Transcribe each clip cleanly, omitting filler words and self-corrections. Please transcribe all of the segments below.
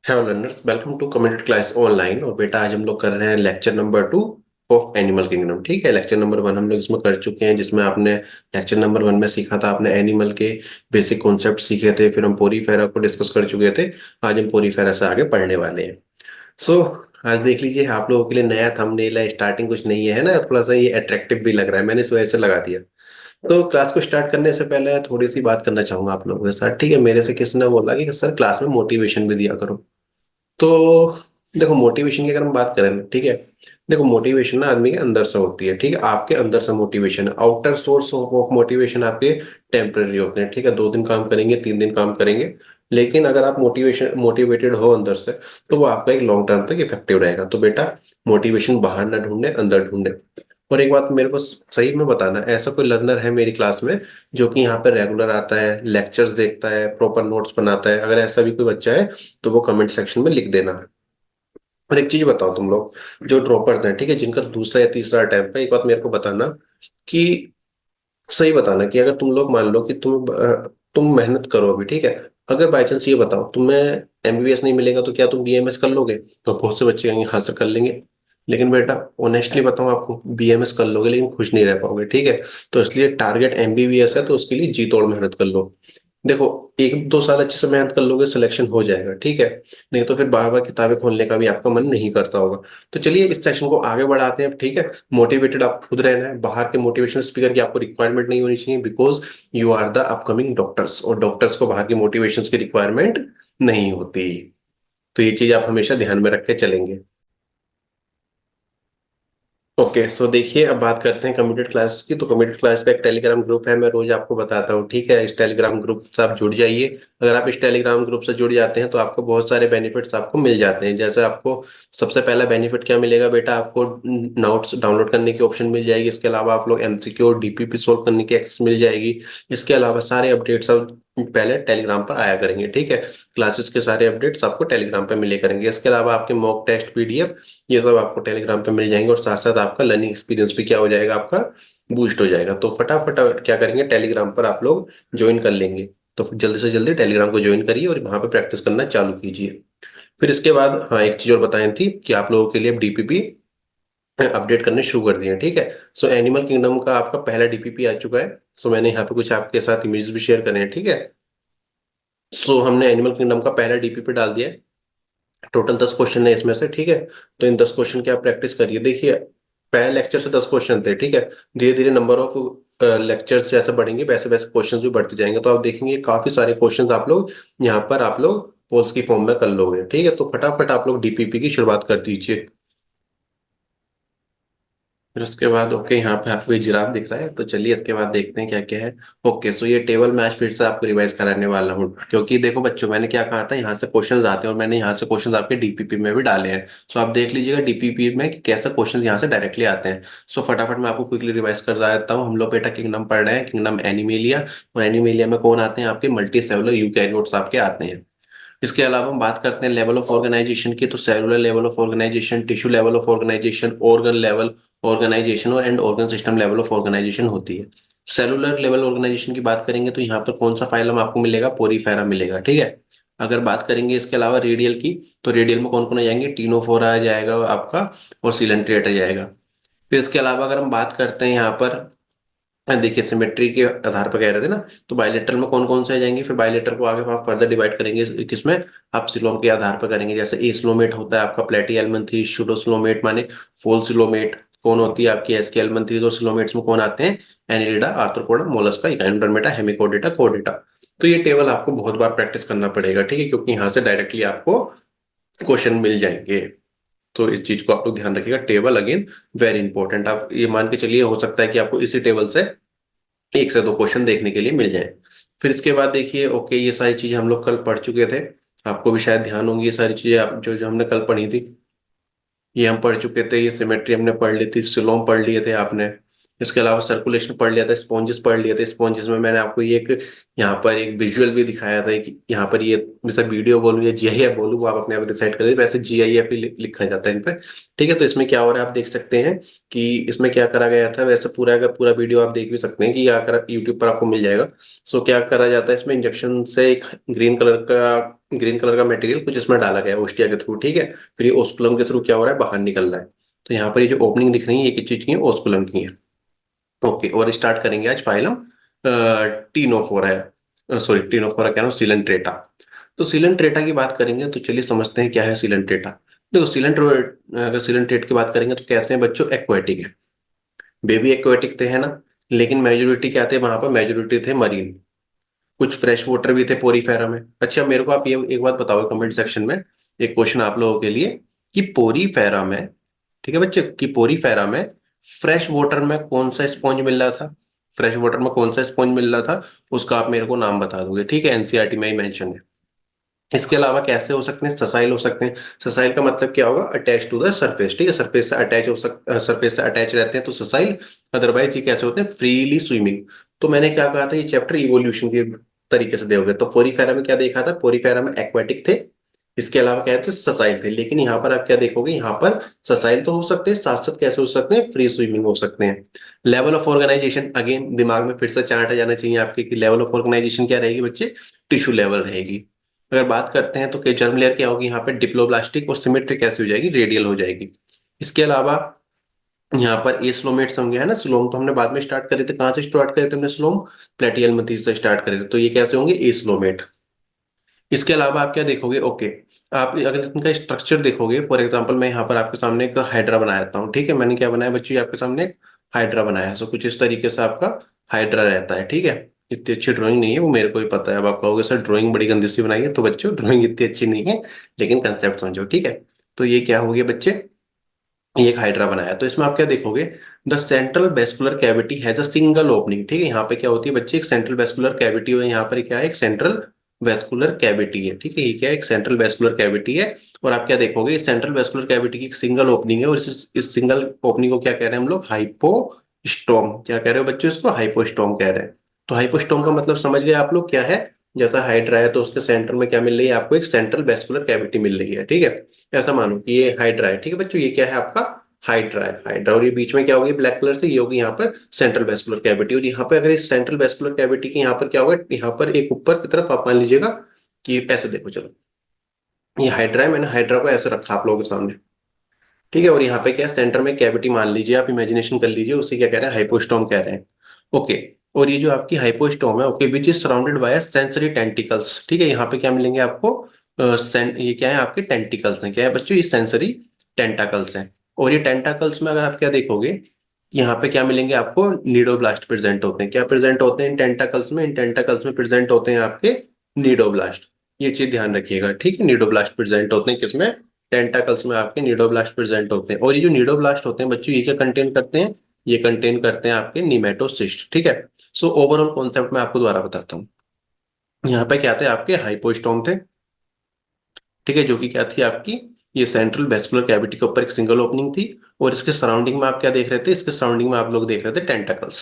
Hello learners, welcome to community class online. और बेटा आज हम लोग कर रहे हैं lecture number 2 of animal kingdom. ठीक है, लेक्चर नंबर 1 हम लोग इसमें कर चुके हैं, जिसमें आपने लेक्चर नंबर 1 में सीखा था, आपने एनिमल के बेसिक कॉन्सेप्ट सीखे थे। फिर हम पोरीफेरा को डिस्कस कर चुके थे। आज हम पोरीफेरा से आगे पढ़ने वाले हैं। सो आज देख लीजिए, आप लोगों के लिए नया थंबनेल है, स्टार्टिंग कुछ नहीं है ना, थोड़ा सा ये अट्रैक्टिव भी लग रहा है, मैंने इस वजह से लगा दिया। तो क्लास को स्टार्ट करने से पहले थोड़ी सी बात करना चाहूंगा आप लोगों के साथ। ठीक है, मेरे से किसी ने बोला कि सर क्लास में मोटिवेशन भी दिया करो। तो देखो, मोटिवेशन की अगर हम बात करें ना, ठीक है, देखो मोटिवेशन ना आदमी के अंदर से होती है। ठीक है, आपके अंदर से मोटिवेशन है। आउटर सोर्स ऑफ मोटिवेशन आपके टेम्पररी होते हैं। ठीक है, 2 दिन काम करेंगे, 3 दिन काम करेंगे, लेकिन अगर आप मोटिवेटेड हो अंदर से, तो वो आपका एक लॉन्ग टर्म तक इफेक्टिव रहेगा। तो बेटा, मोटिवेशन बाहर ना ढूंढे, अंदर ढूंढे। और एक बात मेरे को सही में बताना, ऐसा कोई लर्नर है मेरी क्लास में जो कि यहाँ पे रेगुलर आता है, लेक्चर्स देखता है, प्रॉपर नोट्स बनाता है? अगर ऐसा भी कोई बच्चा है तो वो कमेंट सेक्शन में लिख देना। और एक चीज बताओ, तुम लोग जो ड्रॉपर्स हैं, ठीक है, जिनका दूसरा या तीसरा अटेम्प्ट है, एक बात मेरे को बताना कि सही बताना कि अगर तुम लोग मान लो कि तुम मेहनत करो अभी, ठीक है, अगर बाई चांस ये बताओ तुम्हें एमबीबीएस नहीं मिलेगा, तो क्या तुम बीएमएस कर लोगे? तो बहुत से बच्चे कहेंगे हाँ सर कर लेंगे। लेकिन बेटा, ऑनेस्टली बताऊं आपको, बीएमएस कर लोगे लेकिन खुश नहीं रह पाओगे। ठीक है, तो इसलिए टारगेट एमबीबीएस है, तो उसके लिए जी तोड़ मेहनत कर लो। देखो, 1-2 साल अच्छे से मेहनत कर लोगे, सिलेक्शन हो जाएगा। ठीक है, नहीं तो फिर बार बार किताबें खोलने का भी आपका मन नहीं करता होगा। तो चलिए इस सेक्शन को आगे बढ़ाते हैं। ठीक है, मोटिवेटेड आप खुद रहना है, बाहर के मोटिवेशनल स्पीकर की आपको रिक्वायरमेंट नहीं होनी चाहिए, because you are the upcoming doctors, और डॉक्टर्स को बाहर की मोटिवेशंस की रिक्वायरमेंट नहीं होती। तो ये चीज आप हमेशा ध्यान में रख के चलेंगे। ओके, सो देखिए, अब बात करते हैं कम्यूटेड क्लास की। तो कम्यूटेड क्लास का एक टेलीग्राम ग्रुप है, मैं रोज आपको बताता हूँ। ठीक है, इस टेलीग्राम ग्रुप से आप जुड़ जाइए। अगर आप इस टेलीग्राम ग्रुप से जुड़ जाते हैं तो आपको बहुत सारे बेनिफिट्स आपको मिल जाते हैं। जैसे आपको सबसे पहला बेनिफिट क्या मिलेगा बेटा, आपको नोट्स डाउनलोड करने की ऑप्शन मिल जाएगी। इसके अलावा आप लोग एमसीक्यू और डीपीपी सोल्व करने की एक्सेस मिल जाएगी। इसके अलावा सारे अपडेट्स अब पहले टेलीग्राम पर आया करेंगे। ठीक है, क्लासेस के सारे अपडेट्स आपको टेलीग्राम पे मिले करेंगे। इसके अलावा आपके मॉक टेस्ट पीडीएफ, ये सब आपको टेलीग्राम पे मिल जाएंगे। और साथ साथ आपका लर्निंग एक्सपीरियंस भी क्या हो जाएगा, आपका बूस्ट हो जाएगा। तो फटाफट क्या करेंगे, टेलीग्राम पर आप लोग ज्वाइन कर लेंगे। तो जल्दी से जल्दी टेलीग्राम को ज्वाइन करिए और वहां पे प्रैक्टिस करना चालू कीजिए। फिर इसके बाद हाँ, एक चीज और बताई थी कि आप लोगों के लिए डीपीपी अपडेट करने शुरू कर दिए हैं। ठीक है, सो एनिमल किंगडम का आपका पहला डीपीपी आ चुका है। सो मैंने यहाँ पे कुछ आपके साथ इमेज भी शेयर करे हैं। ठीक है, सो हमने एनिमल किंगडम का पहला डीपीपी डाल दिया है। टोटल 10 क्वेश्चन है इसमें से। ठीक है, तो इन 10 क्वेश्चन की आप प्रैक्टिस करिए। देखिए, पहले लेक्चर से 10 क्वेश्चन थे। ठीक है, धीरे धीरे नंबर ऑफ लेक्चर जैसे बढ़ेंगे, वैसे वैसे क्वेश्चन भी बढ़ते जाएंगे। तो आप देखेंगे काफी सारे क्वेश्चन आप लोग यहाँ पर आप लोग पोल्स की फॉर्म में कर लोगे। ठीक है, तो फटाफट आप लोग डीपीपी की शुरुआत कर दीजिए। फिर उसके बाद ओके, यहाँ पे आपको ये जिराफ दिख रहा है, तो चलिए इसके बाद देखते हैं क्या क्या है। ओके, सो ये टेबल मैच फिर से आपको रिवाइज कराने वाला हूँ, क्योंकि देखो बच्चों, मैंने क्या कहा था, यहाँ से क्वेश्चंस आते हैं और मैंने यहाँ से क्वेश्चंस आपके डीपीपी में भी डाले हैं। सो आप देख लीजिएगा डीपीपी में कि कैसे क्वेश्चन यहाँ से डायरेक्टली आते हैं। सो फटाफट मैं आपको क्विकली रिवाइज कर देता हूँ। हम लोग बेटा किंगडम पढ़ रहे हैं, किंगडम एनिमेलिया। और एनिमेलिया में कौन आते हैं, आपके मल्टी सेलुलर यूकैरियोट्स आपके आते हैं। इसके अलावा हम बात करते हैं लेवल ऑफ ऑर्गेनाइजेशन की, तो cellular level of organisation, tissue level of organisation, organ level organisation और and organ system level of organisation होती है। सेलुलर लेवल ऑर्गेनाइजेशन की बात करेंगे तो यहाँ पर कौन सा फाइलम आपको मिलेगा, पोरीफेरा मिलेगा। ठीक है, अगर बात करेंगे इसके अलावा रेडियल की, तो रेडियल में कौन कौन आ जाएंगे, टीनोफोरा आ जाएगा आपका, और सिलेंट्रेट आ जाएगा। फिर इसके अलावा अगर हम बात करते हैं यहाँ पर, देखिए सिमेट्री के आधार पर कह रहे थे ना, तो बायलेटरल में कौन कौन से आ जाएंगे। फिर बायलेटरल को आगे आप फर्दर डिवाइड करेंगे किसमें, आप सिलोम के आधार पर करेंगे। जैसे एस्लोमेट होता है आपका प्लेटी एलमंथी, शूडोस्लोमेट माने फोल सिलोमेट कौन होती है आपकी, एसके एलमंथी। तो सिलोमेट्स में कौन आते हैं, Annelida, arthropoda, Mollusca, Echinodermata, hemichordata, Chordata. तो ये टेबल आपको बहुत बार प्रैक्टिस करना पड़ेगा। ठीक है, क्योंकि यहाँ से डायरेक्टली आपको क्वेश्चन मिल जाएंगे। तो इस चीज को आप लोग ध्यान रखिएगा, टेबल अगेन वेरी इंपॉर्टेंट। आप ये मान के चलिए, हो सकता है कि आपको इसी टेबल से 1 से 2 क्वेश्चन देखने के लिए मिल जाए। फिर इसके बाद देखिए, ओके, ये सारी चीजें हम लोग कल पढ़ चुके थे, आपको भी शायद ध्यान होंगी ये सारी चीजें, आप जो जो हमने कल पढ़ी थी ये हम पढ़ चुके थे। ये सिमेट्री हमने पढ़ ली थी, सिलोम पढ़ लिए थे आपने। इसके अलावा सर्कुलेशन पढ़ लिया था, स्पॉन्जेस पढ़ लिए थे। स्पॉन्जेस में मैंने आपको ये एक यहाँ पर एक विजुअल भी दिखाया था कि यहाँ पर ये, जैसे वीडियो बोलूँ या जीआईएफ बोलूँ, वो आप अपने आप डिसाइड कर दीजिए। वैसे जीआईएफ ही लिखा जाता है इन पे। ठीक है, तो इसमें क्या हो रहा है आप देख सकते हैं कि इसमें क्या करा गया था। वैसे पूरा अगर पूरा वीडियो आप देख भी सकते हैं कि अगर यूट्यूब पर आपको मिल जाएगा। सो क्या करा जाता है इसमें, इंजेक्शन से एक ग्रीन कलर का ग्रीन कलर का मटेरियल कुछ इसमें डाला गया है ओस्टिया के थ्रू, ठीक है। फिर ये ओस्कुलम के थ्रू क्या हो रहा है, बाहर निकल रहा है। तो यहाँ पर ये जो ओपनिंग दिख रही है ये किस चीज की है, ओस्कुलम की है। ओके, और स्टार्ट करेंगे आज फाइलम टीनोफोरा है, सॉरी टीनोफोरा कह रहा हूँ, सिलेंट्रेटा। तो सिलेंट्रेटा की बात करेंगे तो चलिए समझते हैं क्या है सिलेंट्रेटा। देखो अगर सिलेंट्रेट की बात करेंगे तो कैसे हैं बच्चों, एक्वेटिक है। बेबी एक्वेटिक थे, है ना। लेकिन मेजोरिटी क्या थे वहां पर, मेजोरिटी थे मरीन। कुछ फ्रेश वाटर भी थे पोरीफेरा में। अच्छा मेरे को आप ये एक बात बताओ कमेंट सेक्शन में, एक क्वेश्चन आप लोगों के लिए, कि पोरीफेरा में, ठीक है बच्चे, कि पोरीफेरा में फ्रेश वाटर में कौन सा स्पॉन्ज मिल रहा था, फ्रेश वाटर में कौन सा स्पॉन्ज मिल रहा था, उसका आप मेरे को नाम बता दोगे, ठीक है। एनसीईआरटी में ही मेंशन है। इसके अलावा कैसे हो सकते हैं, ससाइल हो सकते हैं। ससाइल का मतलब क्या होगा, अटैच टू द सरफेस, ठीक है, सरफेस से अटैच सरफेस से अटैच रहते हैं तो ससाइल। अदरवाइज ये कैसे होते हैं, फ्रीली स्विमिंग। तो मैंने क्या कहा था, ये चैप्टर इवोल्यूशन के तरीके से दोगे। तो पोरीफेरा में क्या देखा था, पोरीफेरा में एक्वेटिक थे, इसके अलावा क्या थे, ससाइल थे। लेकिन यहाँ पर आप क्या देखोगे, यहाँ पर ससाइल तो हो सकते हैं, साथ साथ कैसे हो सकते हैं, फ्री स्विमिंग हो सकते हैं। लेवल ऑफ ऑर्गेनाइजेशन, अगेन दिमाग में फिर से चार्ट आ जाना चाहिए आपके, कि लेवल ऑफ ऑर्गेनाइजेशन क्या रहेगी बच्चे, टिश्यू लेवल रहेगी। अगर बात करते हैं तो कि जर्म लेयर क्या होगी, यहाँ पे डिप्लोब्लास्टिक, और सिमेट्रिक कैसे हो जाएगी, रेडियल हो जाएगी। इसके अलावा यहाँ पर एस्लोमेट्स होंगे, है ना। स्लोम तो हमने बाद में स्टार्ट करे थे, कहाँ से स्टार्ट करे थे हमने, स्लोम प्लेटियलमथीस से स्टार्ट करे थे। तो ये कैसे होंगे, एस्लोमेट। इसके अलावा आप क्या देखोगे, ओके, आप अगर इनका स्ट्रक्चर देखोगे, फॉर एग्जांपल मैं यहाँ पर आपके सामने एक हाइड्रा बनाया था हूँ, ठीक है। मैंने क्या बनाया बच्चों, आपके सामने एक हाइड्रा बनाया है। सो कुछ इस तरीके से आपका हाइड्रा रहता है, ठीक है। इतनी अच्छी ड्राइंग नहीं है वो, मेरे को भी पता है। अब आप कहोगे सर ड्राइंग बड़ी गंदी सी बनाई है, तो बच्चों ड्राइंग इतनी अच्छी नहीं है, लेकिन कंसेप्ट समझो, ठीक है। तो ये क्या हो गया बच्चे, ये एक हाइड्रा बनाया। तो इसमें आप क्या देखोगे, the central vascular cavity has a single opening, ठीक है। यहाँ पे क्या होती है बच्चे, एक सेंट्रल वेस्कुलर कैविटी है, यहाँ पर क्या है, एक सेंट्रल वेस्कुलर कैविटी है, ठीक है। ये क्या है, एक सेंट्रल वेस्कुलर कैविटी है। और आप क्या देखोगे, सेंट्रल वेस्कुलर कैविटी की एक सिंगल ओपनिंग है, और इस सिंगल ओपनिंग को क्या कह रहे हैं हम लोग, हाइपोस्टोम। क्या कह रहे हो बच्चों, इसको हाइपोस्टोम कह रहे हैं। तो हाइपोस्टोम का मतलब समझ गए आप लोग क्या है। जैसा हाइड्रा है तो उसके सेंटर में क्या मिल रही है आपको, एक सेंट्रल वेस्कुलर कैविटी मिल रही है, ठीक है। ऐसा मानो कि ये हाइड्रा है, ठीक है बच्चों। ये क्या है आपका, हाइड्रा है, हाइड्रा। और ये बीच में क्या होगी, ब्लैक कलर से, ये होगी यहाँ पर सेंट्रल वेस्कुलर कैविटी। और यहाँ पे अगर इस सेंट्रल वेस्कुलर कैविटी के यहाँ पर क्या होगा, यहाँ पर एक ऊपर की तरफ आप मान लीजिएगा कि ऐसे देखो, चलो ये हाइड्रा है, मैंने हाइड्रा को ऐसे रखा आप लोगों के सामने, ठीक है। और यहाँ पे क्या है, सेंटर में कैविटी मान लीजिए, आप इमेजिनेशन कर लीजिए, उसे क्या कह रहे हैं, हाइपोस्टोम कह रहे हैं। ओके, और ये जो आपकी हाइपोस्टोम है, okay, which is surrounded by sensory tentacles, ठीक है। यहाँ पे क्या मिलेंगे आपको, ये क्या है, आपके टेंटिकल्स हैं, क्या है बच्चों, ये सेंसरी टेंटाकल्स हैं। और ये टेंटाकल्स में अगर आप क्या देखोगे, यहाँ पे क्या मिलेंगे आपको, नीडोब्लास्ट प्रेजेंट होते हैं। क्या प्रेजेंट होते हैं इन टेंटाकल्स में, इन टेंटाकल्स में प्रेजेंट होते हैं आपके नीडोब्लास्ट। ये चीज ध्यान रखिएगा, ठीक है। नीडोब्लास्ट प्रेजेंट होते हैं किसमें, टेंटाकल्स में आपके नीडोब्लास्ट प्रेजेंट होते हैं। और ये जो नीडोब्लास्ट होते हैं बच्चों, ये क्या कंटेन करते हैं, ये कंटेन करते हैं आपके निमेटोसिस्ट, ठीक है। सो ओवरऑल कॉन्सेप्ट मैं आपको दोबारा बताता हूँ। यहाँ पे क्या थे आपके, हाइपोस्टोम थे, ठीक है, जो कि क्या थी आपकी, ये सेंट्रल वेस्कुलर कैविटी के ऊपर एक सिंगल ओपनिंग थी। और इसके सराउंडिंग में आप क्या देख रहे थे, इसके सराउंडिंग में आप लोग देख रहे थे टेंटाकल्स,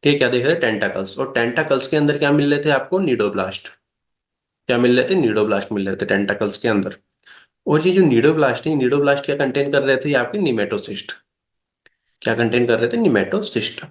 ठीक है। क्या देख रहे थे, टेंटाकल्स। और टेंटाकल्स के अंदर क्या मिल रहे थे आपको, नीडोब्लास्ट। क्या मिल रहे थे, नीडोब्लास्ट मिल रहे थे टेंटाकल्स के अंदर। और ये जो नीडोब्लास्ट है, नीडोब्लास्ट क्या कंटेन कर रहे थे, ये आपके निमेटोसिस्ट। क्या कंटेन कर रहे थे, निमेटोसिस्ट।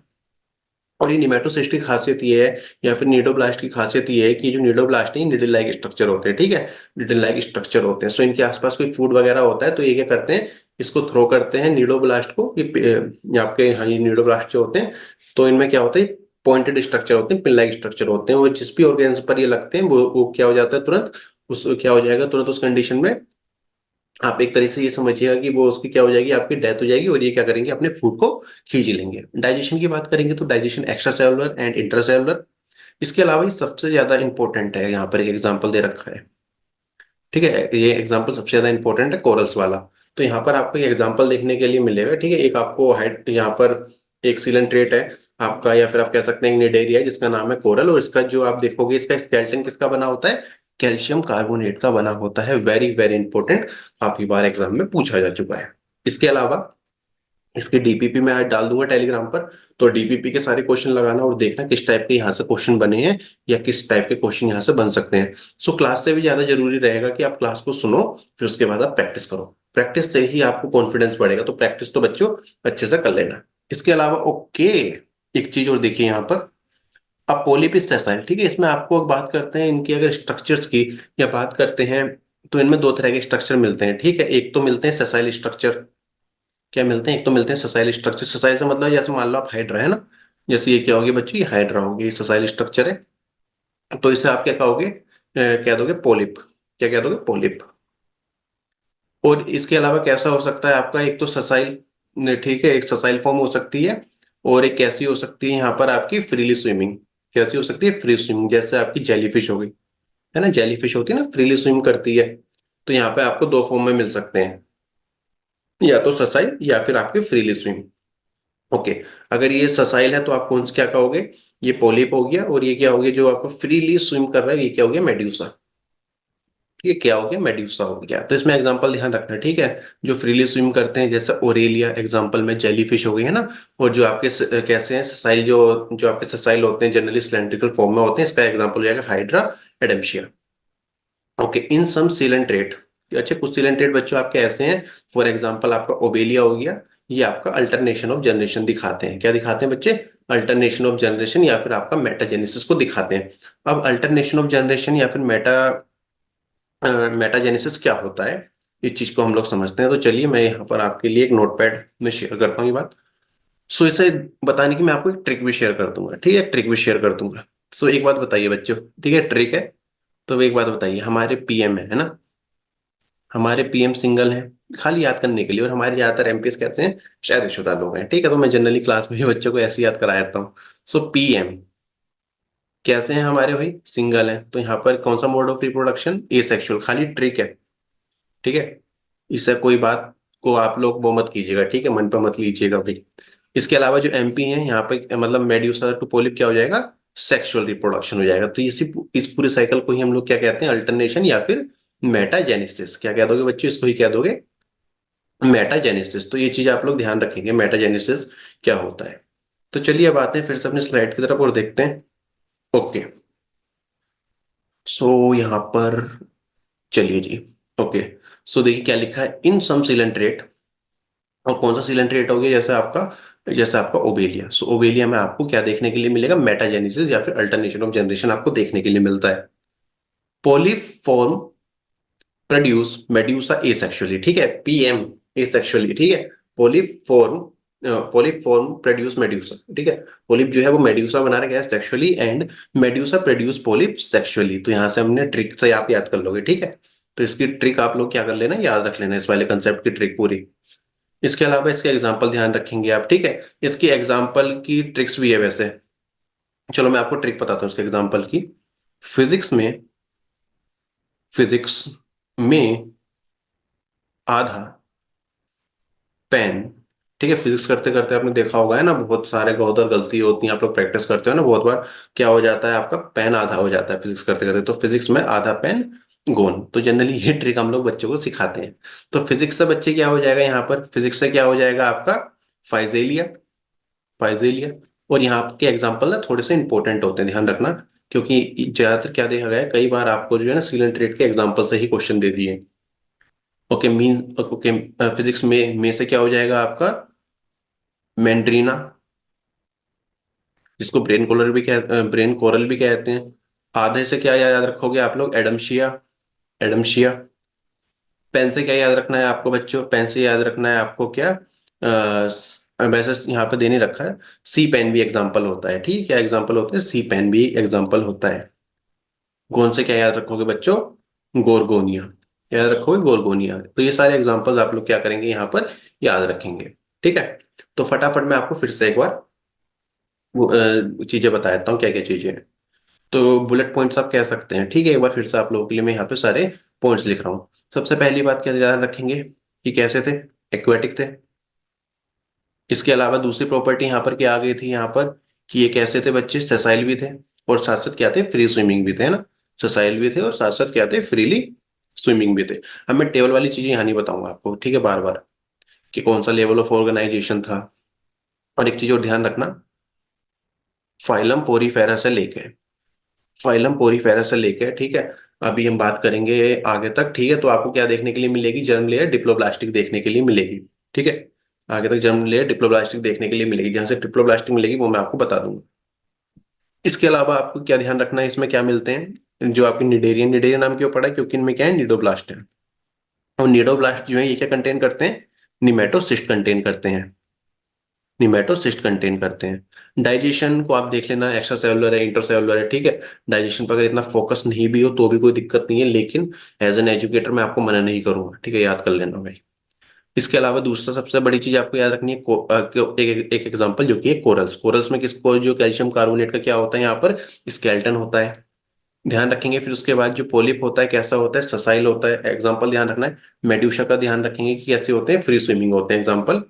और ये निमेटोसिस्ट की खासियत ये है, या फिर नीडोब्लास्ट की खासियत ये है, कि जो नीडोब्लास्ट है निडल लाइक स्ट्रक्चर होते हैं, ठीक है। निडल लाइक स्ट्रक्चर होते हैं। सो इनके आसपास कोई फूड वगैरह होता है तो ये क्या करते हैं, इसको थ्रो करते हैं नीडोब्लास्ट को। ये आपके, हाँ, ये नीडोब्लास्ट जो होते हैं, तो इनमें क्या होता है, पॉइंटेड स्ट्रक्चर होते हैं, पिन लाइक स्ट्रक्चर होते हैं। वो जिस भी ऑर्गेन्स पर ये लगते हैं वो क्या हो जाता है, तुरंत उस क्या हो जाएगा, तुरंत उस कंडीशन में आप एक तरह से ये समझिएगा कि वो उसकी क्या हो जाएगी, आपकी डेथ हो जाएगी। और ये क्या करेंगे, अपने फूड को खींच लेंगे। डाइजेशन की बात करेंगे तो digestion extra cellular and intracellular. इसके अलावा ये सबसे ज्यादा इंपॉर्टेंट है, यहाँ पर एक एग्जांपल दे रखा है, ठीक है। ये एग्जांपल सबसे ज्यादा इंपॉर्टेंट है, कोरल्स वाला। तो यहाँ पर आपको एक एग्जांपल देखने के लिए मिलेगा, ठीक है। एक आपको हाइट यहाँ पर एक सिलेंट्रेट है आपका, या फिर आप कह सकते हैं निडेरिया, जिसका नाम है कोरल। और इसका जो आप देखोगे, इसका स्केलेटन किसका बना होता है, कैल्शियम कार्बोनेट का बना होता है। वेरी वेरी इंपॉर्टेंट, काफी बार एग्जाम में पूछा जा चुका है। इसके अलावा इसके डीपीपी में आज डाल दूंगा टेलीग्राम पर। तो डीपीपी के सारे क्वेश्चन लगाना और देखना किस टाइप के यहाँ से क्वेश्चन बने हैं, या किस टाइप के क्वेश्चन यहाँ से बन सकते हैं। सो क्लास से भी ज्यादा जरूरी रहेगा कि आप क्लास को सुनो, फिर उसके बाद आप प्रैक्टिस करो। प्रैक्टिस से ही आपको कॉन्फिडेंस बढ़ेगा। तो प्रैक्टिस तो बच्चों अच्छे से कर लेना। इसके अलावा ओके, एक चीज और देखिए यहाँ पर, अब पोलिप सेसाइल, ठीक है, इसमें आपको बात करते हैं इनकी अगर स्ट्रक्चर्स की या बात करते हैं, तो इनमें दो तरह के स्ट्रक्चर मिलते हैं, ठीक है। एक तो मिलते हैं सेसाइल स्ट्रक्चर, क्या मिलते हैं, एक तो मिलते हैं सेसाइल स्ट्रक्चर। सेसाइल से मतलब जैसे मान लो आप हाइड्रा है ना, जैसे ये क्या होगी बच्चे, ये हाइड्रा होगी, ये सेसाइल स्ट्रक्चर है। तो इसे आप क्या कहोगे, क्या दोगे, पोलिप। क्या क्या दोगे, पोलिप। और इसके अलावा कैसा हो सकता है आपका, एक तो ससाइल, ठीक है, एक ससाइल फॉर्म हो सकती है, और एक कैसी हो सकती है यहाँ पर आपकी फ्रीली स्विमिंग। कैसी हो सकती है, फ्री स्विमिंग, जैसे आपकी जेलीफिश हो गई, है ना, जेलीफिश होती है ना, फ्रीली स्विम करती है। तो यहाँ पे आपको दो फॉर्म में मिल सकते हैं, या तो ससाइल या फिर आपके फ्रीली स्विम। ओके, अगर ये ससाइल है तो आप कौन क्या कहोगे, ये पोलिप हो गया, और ये क्या हो गया जो आपको फ्रीली स्विम कर रहा है, ये क्या हो गया, मेड्यूसा। ये क्या हो गया, मेड्यूसा हो गया। तो इसमें एग्जांपल ध्यान रखना, ठीक है। जो फ्रीली स्विम करते हैं जैसे ओरेलिया एग्जांपल में जेलीफिश हो गई है ना, और जो आपके कैसे हैं ससाइल, जो जो आपके ससाइल होते हैं जनरली सिलेंड्रिकल फॉर्म में होते हैं, इसका एग्जांपल हो जाएगा हाइड्रा, एडम्शिया। ओके, इन सम सीलेंट्रेट, अच्छा कुछ सीलेंट्रेट बच्चों आपके ऐसे हैं, फॉर एग्जांपल आपका ओबेलिया हो गया, ये आपका अल्टरनेशन ऑफ जनरेशन दिखाते हैं। क्या दिखाते हैं बच्चे, अल्टरनेशन ऑफ जनरेशन या फिर आपका मेटाजेनेसिस को दिखाते हैं। अब अल्टरनेशन ऑफ जनरेशन या फिर मेटाजेनेसिस क्या होता है, इस चीज को हम लोग समझते हैं। तो चलिए मैं यहाँ पर आपके लिए एक नोटपैड में शेयर करता हूँ ये बात। सो इसे बताने की मैं आपको एक ट्रिक भी शेयर कर दूंगा, ठीक है, ट्रिक भी शेयर कर दूंगा। सो एक बात बताइए बच्चों, ठीक है, ट्रिक है। तो एक बात बताइए, हमारे पीएम है ना, हमारे पीएम सिंगल हैं, खाली याद करने के लिए, और हमारे ज्यादातर एमपीएस कैसे हैं, शादीशुदा लोग हैं, ठीक है। तो मैं जनरली क्लास में भी बच्चों को ऐसे याद करा देता हूँ। सो पीएम कैसे हैं हमारे भाई, सिंगल हैं, तो यहाँ पर कौन सा mode of reproduction, A sexual, खाली ट्रिक है, ठीक है। इससे कोई बात को आप लोग वो मत कीजिएगा, ठीक है, मन पर मत लीजिएगा भाई। इसके अलावा जो एमपी हैं यहाँ पे, मतलब मेड्यूसा टू पोलिप क्या हो जाएगा, सेक्सुअल रिप्रोडक्शन हो जाएगा। तो इस पूरे साइकिल को ही हम लोग क्या कहते हैं, अल्टरनेशन या फिर मेटाजेनेसिस। क्या कह दोगे बच्चे, इसको ही कह दोगे मेटाजेनेसिस। तो ये चीज आप लोग ध्यान रखेंगे, मेटाजेनेसिस क्या होता है। तो चलिए अब आते हैं फिर से अपने स्लाइड की तरफ और देखते हैं। ओके, सो यहाँ पर चलिए जी। ओके, सो देखिए क्या लिखा है, इन सम सिलेंट्रेट, और कौन सा सिलेंट्रेट हो गया, जैसे आपका ओबेलिया। सो ओबेलिया में आपको क्या देखने के लिए मिलेगा, मेटाजेनेसिस या फिर अल्टरनेशन ऑफ जनरेशन आपको देखने के लिए मिलता है। पोलिफॉर्म प्रोड्यूस मेड्यूसा एसेक्सुअली, ठीक है, पीएम एसेक्सुअली, ठीक है। पोलिफॉर्म पोलिफॉर्म प्रोड्यूस मेड्यूसा, ठीक है। पोलिप जो है वो मेड्यूसा बना रहा है sexually, and medusa produce polyp sexually. तो यहाँ से हमने ट्रिक से आप याद कर लोगे, ठीक है। तो इसकी ट्रिक आप लोग क्या कर लेना, याद रख लेना, इस वाले कंसेप्ट की ट्रिक पूरी। इसके अलावा इसके एग्जाम्पल ध्यान रखेंगे आप, ठीक है। इसकी एग्जाम्पल की ट्रिक्स भी है वैसे, चलो मैं आपको ट्रिक बताता हूँ इसके एग्जाम्पल की। फिजिक्स में फिजिक्स में आधा पेन, ठीक है, फिजिक्स करते करते आपने देखा होगा है ना, बहुत सारे बहुत और गलती होती है, आप लोग प्रैक्टिस करते हो ना बहुत बार, क्या हो जाता है आपका पेन आधा हो जाता है फिजिक्स करते करते। तो फिजिक्स में आधा पेन गोन, तो जनरली ये ट्रिक हम लोग बच्चों को सिखाते हैं। तो फिजिक्स से बच्चे क्या हो जाएगा, यहाँ पर फिजिक्स से क्या हो जाएगा आपका, फाइजेलिया, फाइजेलिया। और यहाँ के एग्जाम्पल ना थोड़े से इंपॉर्टेंट होते हैं, ध्यान रखना, क्योंकि ज्यादातर क्या देखा गया है, कई बार आपको जो है ना सिलेंट्रेट के एग्जाम्पल से ही क्वेश्चन दे दिए। ओके, मीन ओके, फिजिक्स में से क्या हो जाएगा आपका, मैंड्रीना, जिसको ब्रेन कोरल भी कहते हैं। आधे से क्या याद रखोगे आप लोग, एडमशिया, एडमशिया। पेन से क्या याद रखना है आपको बच्चों, पेन से याद रखना है आपको क्या, वैसे यहाँ पे देने रखा है, सी पेन भी एग्जाम्पल होता है, ठीक है, एग्जाम्पल होता है, सी पेन भी एग्जाम्पल होता है। गोन से क्या याद रखोगे बच्चों, गोरगोनिया, याद रखोगे गोरगोनिया। तो ये सारे एग्जाम्पल्स आप लोग क्या करेंगे यहाँ पर, याद रखेंगे, ठीक है। तो फटाफट मैं आपको फिर से एक बार वो चीजें बता देता हूँ, क्या क्या चीजें हैं। तो बुलेट पॉइंट्स आप कह सकते हैं, ठीक है, एक बार फिर से आप लोगों के लिए मैं यहाँ पे सारे पॉइंट्स लिख रहा हूँ। सबसे पहली बात क्या ध्यान रखेंगे, कि कैसे थे, एक्वेटिक थे। इसके अलावा दूसरी प्रॉपर्टी यहाँ पर क्या आ गई थी, यहाँ पर कि ये कैसे थे बच्चे, सेसाइल भी थे, और साथ साथ क्या थे, फ्री स्विमिंग भी थे, है ना। सेसाइल भी थे और साथ साथ क्या थे, फ्रीली स्विमिंग भी थे। अब मैं टेबल वाली चीजें यहाँ नहीं बताऊंगा आपको, ठीक है, बार बार, कि कौन सा लेवल ऑफ ऑर्गेनाइजेशन था। और एक चीज और ध्यान रखना, फाइलम पोरीफेरा से लेके, फाइलम पोरीफेरा से लेके, ठीक है, अभी हम बात करेंगे आगे तक, ठीक है। तो आपको क्या देखने के लिए मिलेगी, जर्म लेयर डिप्लोब्लास्टिक देखने के लिए मिलेगी, ठीक है। आगे तक जर्म लेयर डिप्लोब्लास्टिक देखने के लिए मिलेगी, जहां से डिप्लोब्लास्टिक मिलेगी वो मैं आपको बता दूंगा। इसके अलावा आपको क्या ध्यान रखना है, इसमें क्या मिलते हैं, जो आपकी निडेरियन, निडेरियन नाम क्यों पड़ा है, क्योंकि इनमें क्या है, निडोब्लास्ट है। और निडोब्लास्ट जो है ये क्या कंटेन करते हैं, निमेटोसिस्ट कंटेन करते हैं, निमेटोसिस्ट कंटेन करते हैं। डाइजेशन को आप देख लेना, एक्स्ट्रा सेलुलर है, इंटरसेलुलर है, ठीक है। डाइजेशन पर अगर इतना फोकस नहीं भी हो तो भी कोई दिक्कत नहीं है, लेकिन एज एन एजुकेटर मैं आपको मना नहीं करूंगा, ठीक है, याद कर लेना भाई। इसके अलावा दूसरा सबसे बड़ी चीज आपको याद रखनी है, एक एग्जांपल जो कि है कोरल्स। कोरल्स में किसको, जो कैल्शियम कार्बोनेट का क्या होता है यहाँ पर, स्केलेटन होता है, ध्यान रखेंगे। फिर उसके बाद जो पोलिप होता है कैसा होता है, ससाइल होता है, एग्जाम्पल ध्यान रखना है। मेड्यूसा का ध्यान रखेंगे कि कैसे होते हैं, फ्री स्विमिंग होते हैं, एग्जाम्पल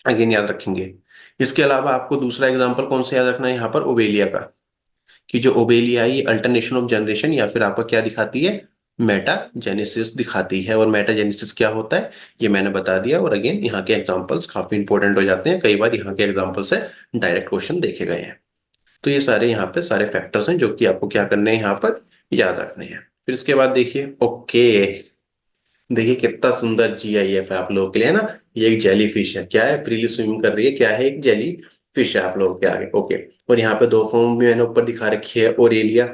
अगेन याद रखेंगे। इसके अलावा आपको दूसरा एग्जाम्पल कौन सा याद रखना है यहाँ पर, ओबेलिया का, कि जो ओबेलिया है ये अल्टरनेशन ऑफ जनरेशन या फिर आपका क्या दिखाती है, मेटाजेनेसिस दिखाती है। और मेटाजेनेसिस क्या होता है ये मैंने बता दिया। और अगेन यहाँ के एग्जांपल्स काफी इंपॉर्टेंट हो जाते हैं, कई बार यहाँ के एग्जांपल से डायरेक्ट क्वेश्चन देखे गए हैं। तो ये सारे यहाँ पे सारे फैक्टर्स हैं जो कि आपको क्या करने हैं, यहाँ पर याद रखने हैं। फिर इसके बाद देखिए, ओके, देखिए कितना सुंदर GIF है आप लोगों के लिए, है ना। ये एक जेली फिश है, क्या है, फ्रीली स्विम कर रही है, क्या है, एक जेली फिश है आप लोगों के आगे, ओके। और यहाँ पे दो फॉर्म भी मैंने ऊपर दिखा रखी है, ओरेलिया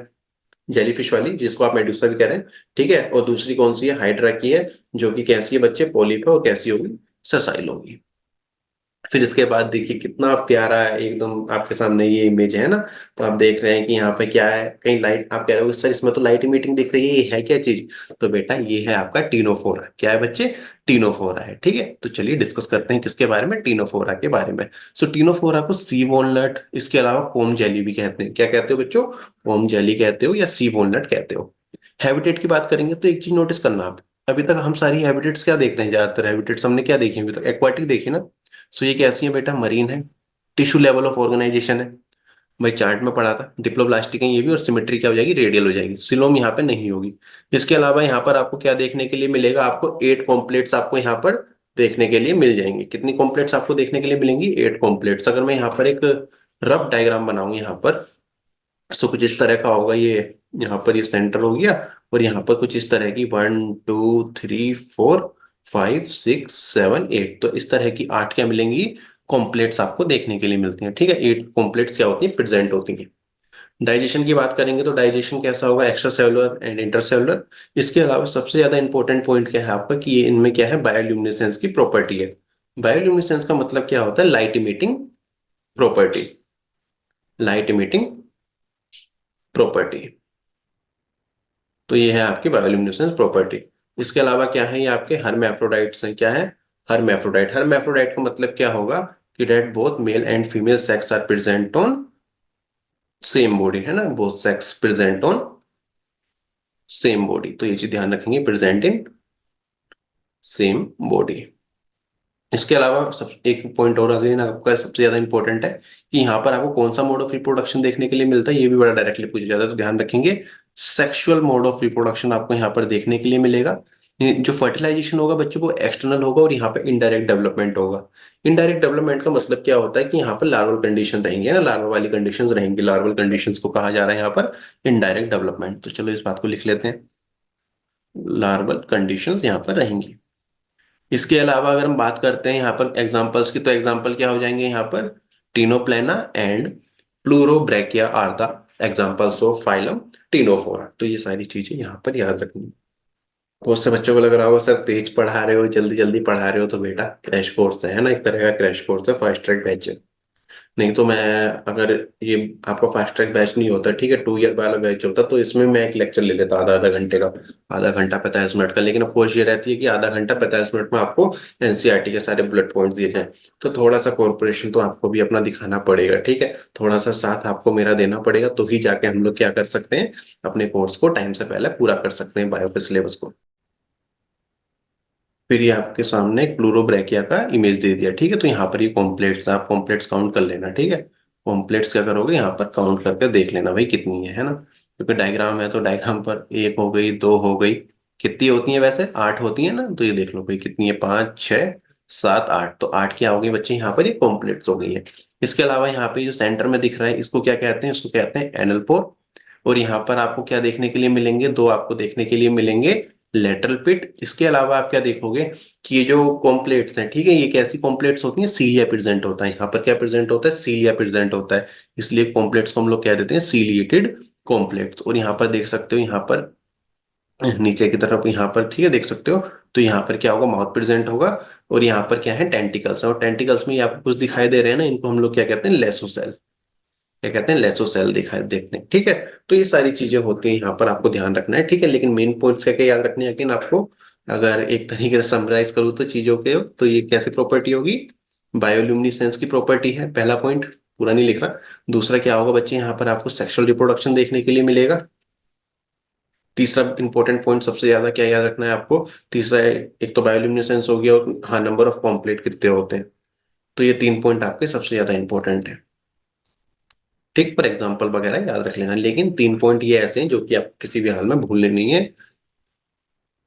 जेलीफिश वाली, जिसको आप मेडुसा भी कह रहे हैं, ठीक है। और दूसरी कौन सी है, हाइड्रा की है, जो कि कैसी है बच्चे, पोलिप है, और कैसी होगी, ससाइल होगी। फिर इसके बाद देखिए कितना प्यारा है एकदम आपके सामने ये इमेज है ना। तो आप देख रहे हैं कि यहाँ पे क्या है, कहीं लाइट, आप कह रहे हो सर इसमें तो लाइट मीटिंग दिख रही है, ये है क्या चीज। तो बेटा ये है आपका टीनोफोरा, क्या है बच्चे, टीनोफोरा है, ठीक है। तो चलिए डिस्कस करते हैं किसके बारे में, टीनोफोरा के बारे में। सो टीनोफोरा को सी वॉलनट, इसके अलावा कोम जेली भी कहते हैं, क्या कहते हो बच्चों, कोम जेली कहते हो या सी वॉलनट कहते हो। हैबिटेट की बात करेंगे तो एक चीज नोटिस करना आप, अभी तक हम सारी हैबिटेट्स क्या देख रहे हैं, ज्यादातर हैबिटेट्स हमने क्या देखी अभी तक, एक्वाटिक देखी ना। सो ये कैसी है बेटा, मरीन है, टिश्यू लेवल ऑफ ऑर्गेनाइजेशन है, भाई चार्ट में पढ़ा था, डिप्लोब्लास्टिक है ये भी, और सिमेट्री क्या हो जाएगी, रेडियल हो जाएगी, सिलोम यहाँ पे नहीं होगी। इसके अलावा यहाँ पर आपको क्या देखने के लिए मिलेगा, आपको 8 कॉम्प्लेट्स आपको यहाँ पर देखने के लिए मिल जाएंगे। कितनी कॉम्प्लेट्स आपको देखने के लिए मिलेंगी, 8 कॉम्प्लेट्स। अगर मैं यहाँ पर एक रफ डायग्राम बनाऊं यहाँ पर, सो कुछ इस तरह का होगा ये, यहाँ पर ये सेंटर हो गया, और यहाँ पर कुछ इस तरह की 1 2 3 4 5 6 7 8, तो इस तरह की 8 क्या मिलेंगी, कॉम्प्लेट्स आपको देखने के लिए मिलती हैं, ठीक है। 8 कॉम्प्लेट्स क्या होती हैं, प्रेजेंट होती हैं। डाइजेशन की बात करेंगे तो डाइजेशन कैसा होगा, एक्स्ट्रा सेलुलर एंड इंटरसेलुलर। इसके अलावा सबसे ज्यादा इंपॉर्टेंट पॉइंट क्या है आपका, कि ये इनमें क्या है, बायोल्यूमिनेसेंस की प्रॉपर्टी है। बायोल्यूमिनेसेंस का मतलब क्या होता है, light emitting property, light emitting property. तो ये है आपकी बायोल्यूमिनेसेंस प्रॉपर्टी। इसके अलावा क्या है, ये आपके हर्मैफ्रोडाइट्स हैं, क्या है, हर्मैफ्रोडाइट। हर्मैफ्रोडाइट का मतलब क्या होगा, कि that both male and female sex are present on same body, है ना, both sex present on same body. तो ये चीज ध्यान रखेंगे, प्रेजेंट इन सेम बॉडी। इसके अलावा सब एक पॉइंट और अगेन आपका सबसे ज्यादा इंपॉर्टेंट है, कि यहाँ पर आपको कौन सा मोड ऑफ रिप्रोडक्शन देखने के लिए मिलता है, ये भी बड़ा डायरेक्टली पूछा जाता है, तो ध्यान रखेंगे सेक्सुअल मोड ऑफ रिप्रोडक्शन आपको यहाँ पर देखने के लिए मिलेगा। जो फर्टिलाइजेशन होगा बच्चों को एक्सटर्नल होगा, और यहाँ पे इनडायरेक्ट डेवलपमेंट होगा। इनडायरेक्ट डेवलपमेंट का मतलब क्या होता है, कि यहाँ पर लार्वल कंडीशन रहेंगे ना, लार्वल वाली कंडीशंस रहेंगी, लार्वल कंडीशंस को कहा जा रहा है यहाँ पर इनडायरेक्ट डेवलपमेंट। तो चलो इस बात को लिख लेते हैं, लार्वल कंडीशंस यहाँ पर रहेंगी। इसके अलावा अगर हम बात करते हैं यहाँ पर एग्जाम्पल्स की, तो एग्जाम्पल क्या हो जाएंगे यहाँ पर, Ctenoplana and Pleurobrachia are the examples of phylum Ctenophora. तो ये सारी चीजें यहाँ पर याद रखनी। बहुत से बच्चों को लग रहा होगा सर तेज पढ़ा रहे हो, जल्दी जल्दी पढ़ा रहे हो, तो बेटा क्रैश कोर्स है ना, एक तरह का क्रैश कोर्स है, फास्ट ट्रैक बैच है। नहीं तो मैं, अगर ये आपका फास्ट ट्रैक बैच नहीं होता, ठीक है, 2 ईयर वाला बैच होता, तो इसमें मैं एक लेक्चर ले लेता आधा आधा घंटे का, आधा घंटा 45 मिनट का। लेकिन अफकोर्स ये रहती है कि आधा घंटा 45 मिनट में आपको NCERT के सारे बुलेट पॉइंट्स दिए जाएं। तो थोड़ा सा कॉर्पोरेशन तो आपको भी अपना दिखाना पड़ेगा, ठीक है, थोड़ा सा साथ आपको मेरा देना पड़ेगा, तो ही जाके हम लोग क्या कर सकते हैं, अपने कोर्स को टाइम से पहले पूरा कर सकते हैं, बायो के सिलेबस को। फिर ये आपके सामने क्लोरोब्रैकिया का इमेज दे दिया, ठीक है। तो यहाँ पर ये कॉम्प्लेट्स, आप कॉम्प्लेट्स काउंट कर लेना, ठीक है। कॉम्प्लेट्स क्या करोगे, यहाँ पर काउंट करके देख लेना भाई कितनी है ना, क्योंकि डायग्राम है तो डायग्राम पर 1 हो गई, 2 हो गई, कितनी होती है वैसे, 8 होती है ना। तो ये देख लो भाई कितनी है, 5 6 7 8, तो 8 क्या हो गई बच्चे, यहाँ पर ये कॉम्प्लेट्स हो गई है। इसके अलावा यहाँ पे जो सेंटर में दिख रहा है, इसको क्या कहते हैं, इसको कहते हैं एनल पोर। और यहाँ पर आपको क्या देखने के लिए मिलेंगे, 2 आपको देखने के लिए मिलेंगे लेटरल पिट। इसके अलावा आप क्या देखोगे कि ये जो कॉम्प्लेट्स हैं, ठीक है, ये कैसी कॉम्प्लेट्स होती हैं, सीलिया प्रेजेंट होता है। यहाँ पर क्या प्रेजेंट होता है, सीलिया प्रेजेंट होता है, इसलिए कॉम्प्लेट्स को हम लोग कह देते हैं सीलिएटेड कॉम्प्लेट्स। और यहाँ पर देख सकते हो, यहाँ पर नीचे की तरफ, यहाँ पर ठीक है देख सकते हो, तो यहाँ पर क्या होगा, माउथ प्रेजेंट होगा। और यहाँ पर क्या है, टेंटिकल्स, और टेंटिकल्स में ये आपको कुछ दिखाई दे रहे हैं ना, इनको हम लोग क्या कहते हैं, लेसोसेल, क्या कहते हैं, लेसोसेल दिखाई देखते हैं, ठीक है। तो ये सारी चीजें होती हैं, यहाँ पर आपको ध्यान रखना है, ठीक है। लेकिन मेन पॉइंट्स क्या क्या याद रखने हैं, लेकिन आपको अगर एक तरीके से समराइज करूँ तो चीजों के, तो ये कैसी प्रॉपर्टी होगी, बायोल्यूमिनेसेंस की प्रॉपर्टी है, पहला पॉइंट, पूरा नहीं लिख रहा। दूसरा क्या होगा बच्चे, यहाँ पर आपको सेक्सुअल रिप्रोडक्शन देखने के लिए मिलेगा। तीसरा इंपॉर्टेंट पॉइंट सबसे ज्यादा क्या याद रखना है आपको, तीसरा एक तो बायोल्यूमिनेसेंस हो गया, और हाँ, नंबर ऑफ कॉम्प्लेट कितने होते हैं। तो ये 3 पॉइंट आपके सबसे ज्यादा इंपॉर्टेंट है, ठीक। पर एग्जाम्पल वगैरह याद रख लेना, लेकिन 3 पॉइंट ये ऐसे हैं जो कि आप किसी भी हाल में भूलने नहीं है।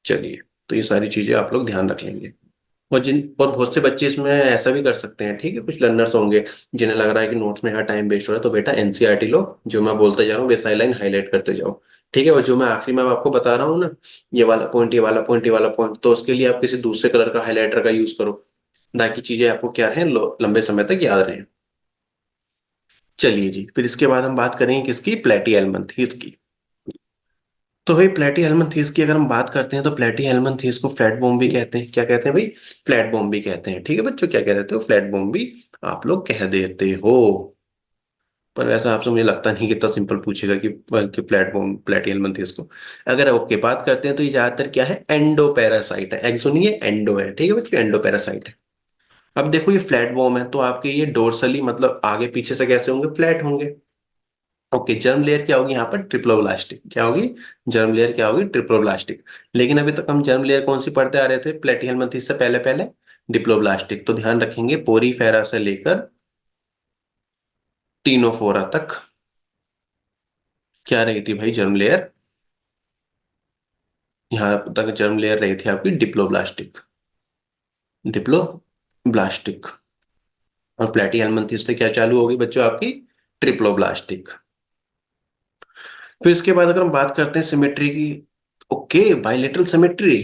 चलिए, तो ये सारी चीजें आप लोग ध्यान रख लेंगे। और बहुत से बच्चे इसमें ऐसा भी कर सकते हैं, ठीक है, कुछ लर्नर्स होंगे जिन्हें लग रहा है कि नोट्स में यहाँ टाइम वेस्ट हो रहा है, तो बेटा एनसीईआरटी लो, जो मैं बोलते जा रहा हूँ वैसा लाइन हाईलाइट करते जाओ, ठीक है। और जो मैं आखिरी में आपको बता रहा हूँ ना, ये वाला पॉइंट, ये वाला पॉइंट, ये वाला पॉइंट, तो उसके लिए आप किसी दूसरे कलर का हाईलाइटर का यूज करो, ताकि चीजें आपको क्या रहे, लंबे समय तक याद रहे। चलिए जी, फिर इसके बाद हम बात करेंगे किसकी, प्लेटी हेल्मनथीस की। तो भाई प्लेटी हेल्मनथीस की अगर हम बात करते हैं, तो प्लेटी हेल्मनथीस को फ्लैट बॉम्ब भी कहते हैं, क्या कहते हैं भाई, फ्लैट बॉम्ब भी कहते हैं, ठीक है बच्चों, क्या कह देते हो, फ्लैट बॉम्ब भी आप लोग कह देते हो। पर वैसा आपसे मुझे लगता नहीं कि इतना सिंपल पूछेगा कि फ्लैट बॉम्ब, प्लेटी हेल्मनथीस को। अगर ओके बात करते हैं, तो ये ज्यादातर क्या है, एंडो पैरासाइट है, एक्सो नहीं है, एंडो है, ठीक है बच्चों, एंडो पैरासाइट है। अब देखो ये फ्लैट बॉम्ब है, तो आपके ये डोर्सली मतलब आगे पीछे से कैसे होंगे, फ्लैट होंगे। ओके, जर्म लेयर क्या होगी यहाँ पर, ट्रिप्लोब्लास्टिक, क्या होगी, जर्म लेयर क्या होगी, ट्रिप्लोब्लास्टिक। लेकिन अभी तक हम जर्म लेयर कौन सी पढ़ते आ रहे थे प्लेटिहेल्मिन्थेस से पहले पहले, डिप्लोब्लास्टिक। तो ध्यान रखेंगे पोरीफेरा से लेकर टीनोफोरा तक क्या रही थी भाई, जर्म लेयर, यहाँ तक जर्म लेयर रही थी आपकी डिप्लोब्लास्टिक, डिप्लोब्लास्टिक। और प्लेटिहेल्मिन्थेस से क्या चालू होगी बच्चों आपकी, ट्रिप्लोब्लास्टिक। फिर इसके बाद अगर हम बात करते हैं सिमेट्री की, ओके, बाइलेटरल सिमेट्री,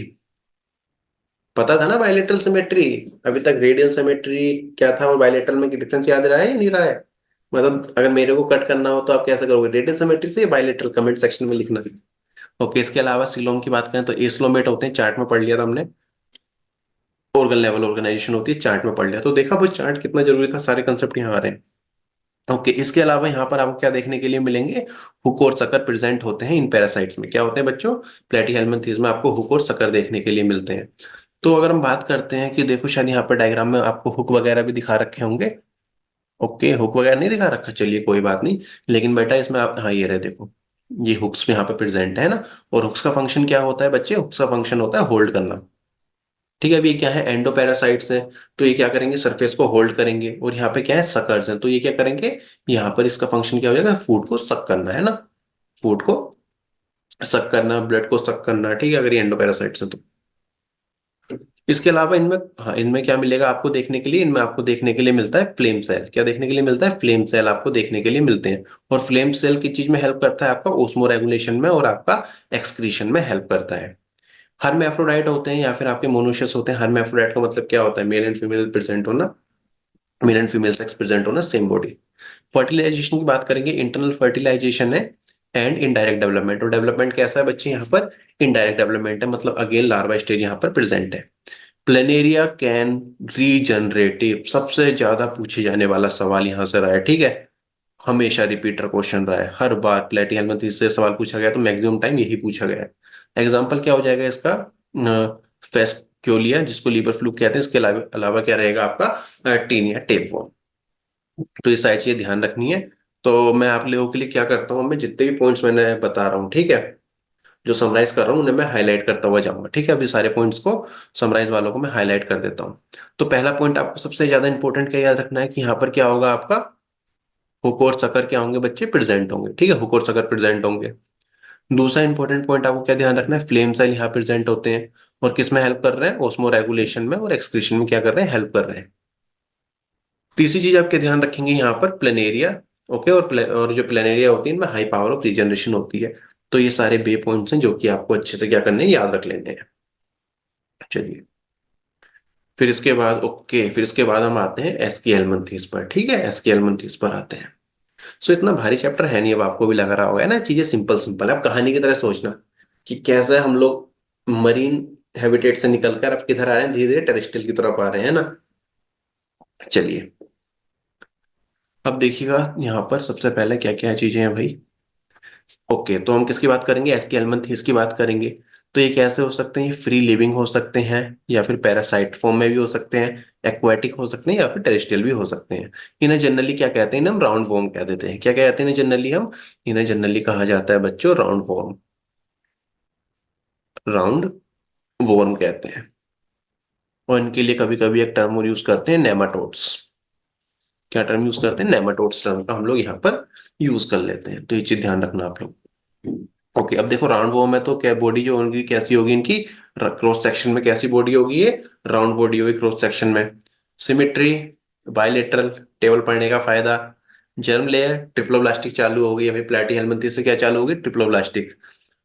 पता था ना बायलेटरल सिमेट्री। अभी तक रेडियल सिमेट्री क्या था और बायलेटरल में डिफरेंस याद रहा है या नहीं रहा है, मतलब अगर मेरे को कट करना हो तो आप कैसे करोगे, रेडियल सिमेट्री से या बायलेटरल, कमेंट सेक्शन में लिखना। ओके, इसके अलावा सिलोम की बात करें तो एस्लोमेट होते हैं, चार्ट में पढ़ लिया था हमने, ऑर्गन लेवल ऑर्गेनाइजेशन होती है, चार्ट में पढ़ लिया, तो देखा वो चार्ट कितना जरूरी था, सारे कंसेप्ट यहाँ आ रहे हैं। ओके, इसके अलावा यहाँ पर आपको क्या देखने के लिए मिलेंगे, हुक और सकर प्रेजेंट होते हैं इन पैरासाइट्स में, क्या होते हैं बच्चों, प्लेटीहेल्मिन्थेस में आपको हुक और सकर देखने के लिए मिलते हैं। तो अगर हम बात करते हैं कि देखो शायद यहाँ पर डायग्राम में आपको हुक वगैरह भी दिखा रखे होंगे। ओके, हुक वगैरह नहीं दिखा रखा, चलिए कोई बात नहीं। लेकिन बेटा इसमें आप, हाँ ये रहे देखो, ये हुक्स यहाँ पे प्रेजेंट है ना। और हुक्स का फंक्शन क्या होता है बच्चे, हुक्स का फंक्शन होता है होल्ड करना, ठीक है। अभी ये क्या है, एंडोपैरासाइट्स हैं, तो ये क्या करेंगे, सरफेस को होल्ड करेंगे। और यहाँ पे क्या है, सकर्स हैं, तो ये क्या करेंगे, यहाँ पर इसका फंक्शन क्या हो जाएगा, फूड को सक करना है ना, फूड को सक करना, ब्लड को सक करना, ठीक है, अगर ये एंडोपैरासाइट्स हैं तो। इसके अलावा इनमें, हाँ इनमें क्या मिलेगा आपको देखने के लिए, इनमें आपको देखने के लिए मिलता है फ्लेम सेल, क्या देखने के लिए मिलता है, फ्लेम सेल आपको देखने के लिए मिलते हैं। और फ्लेम सेल की चीज में हेल्प करता है आपका ओस्मो रेगुलेशन में, और आपका एक्सक्रीशन में हेल्प करता है। हर्मेफ्रोडाइट होते हैं या फिर आपके मोनोशियस होते हैं, हर्मेफ्रोडाइट का मतलब क्या होता है, मेल एंड फीमेल प्रेजेंट होना, mail and female sex present होना, सेम बॉडी। फर्टिलाइजेशन की बात करेंगे, इंटरनल फर्टिलाइजेशन है एंड इनडायरेक्ट डेवलपमेंट। और डेवलपमेंट कैसा है बच्चे यहाँ पर, इनडायरेक्ट डेवलपमेंट है, मतलब अगेन लार्वा स्टेज यहाँ पर प्रेजेंट है। प्लेनेरिया कैन रीजनरेटिव, सबसे ज्यादा पूछे जाने वाला सवाल यहाँ से रहा है, ठीक है, हमेशा रिपीटर क्वेश्चन रहा है, हर बार प्लेटिहेल्मिन्थेस से सवाल पूछा गया तो मैक्सिमम टाइम यही पूछा गया है। एग्जाम्पल क्या हो जाएगा इसका, फेस्क्योलिया जिसको लीवर फ्लू कहते हैं, इसके अलावा अलावा क्या रहेगा आपका, टीनिया टेपवर्म। तो ये सारी चीजें ध्यान रखनी है। तो मैं आप लोगों के लिए क्या करता हूँ, मैं जितने भी पॉइंट्स मैंने बता रहा हूँ, ठीक है, जो समराइज कर रहा हूँ उन्हें मैं हाईलाइट करता हुआ जाऊंगा, ठीक है। अभी सारे पॉइंट्स को समराइज वालों को मैं हाईलाइट कर देता हूँ। तो पहला पॉइंट आपको सबसे ज्यादा इंपॉर्टेंट क्या याद रखना है, कि यहाँ पर क्या होगा आपका, हुक और सकर क्या होंगे बच्चे, प्रेजेंट होंगे, ठीक है, हुक और सकर प्रेजेंट होंगे। दूसरा इंपॉर्टेंट पॉइंट आपको क्या ध्यान रखना है, फ्लेम सेल यहाँ प्रेजेंट होते हैं, और किस में हेल्प कर रहे हैं, ओस्मो रेगुलेशन में और एक्सक्रीशन में क्या कर रहे हैं, हेल्प कर रहे हैं। तीसरी चीज आपके ध्यान रखेंगे यहाँ पर प्लेनेरिया, ओके, और जो प्लेनेरिया होती है इनमें हाई पावर ऑफ रीजनरेशन होती है। तो ये सारे बे पॉइंट्स हैं जो कि आपको अच्छे से क्या करने हैं, याद रख लेने हैं। चलिए, फिर इसके बाद ओके, फिर इसके बाद हम आते हैं एसक्यूएल मंथलीज पर। ठीक है, एसक्यूएल मंथलीज पर आते हैं। सो इतना भारी चैप्टर है नहीं, अब आपको भी लग रहा होगा है ना, चीजें सिंपल सिंपल है। अब कहानी की तरह सोचना कि कैसे हम लोग मरीन हैबिटेट से निकलकर अब किधर आ रहे हैं, धीरे धीरे टेरेस्ट्रियल की तरफ आ रहे हैं ना। चलिए, अब देखिएगा यहाँ पर सबसे पहले क्या क्या चीजें हैं भाई। ओके, तो हम किसकी बात करेंगे, एसक्यूएल मंथलीज की बात करेंगे। तो ये कैसे हो सकते हैं, ये फ्री लिविंग हो सकते हैं, या फिर पैरासाइट फॉर्म में भी हो सकते हैं, एक्वाटिक हो सकते हैं, या फिर टेरेस्ट्रियल भी हो सकते हैं। इन्हें जनरली क्या कहते हैं, इन्हें हम राउंड वॉर्म कह देते हैं। क्या कहते हैं इन्हें जनरली हम, इन्हें जनरली कहा जाता है बच्चों राउंड वॉर्म, राउंड वॉर्म कहते हैं। और इनके लिए कभी कभी एक टर्म और यूज करते हैं, नेमाटोड्स। क्या टर्म यूज करते हैं, नेमाटोड्स टर्म का हम लोग यहाँ पर यूज कर लेते हैं, तो ये चीज ध्यान रखना आप लोग। ओके, अब देखो राउंड वॉर्म है तो क्या बॉडी जो होगी कैसी होगी इनकी, क्रॉस सेक्शन में कैसी बॉडी होगी, ये राउंड बॉडी होगी क्रॉस सेक्शन में। सिमेट्री, बायलेटरल, टेबल पढ़ने का फायदा, जर्म लेयर ट्रिप्लोब्लास्टिक चालू होगी, अभी प्लेटी हेलमिंथी से क्या चालू होगी, ट्रिप्लोब्लास्टिक।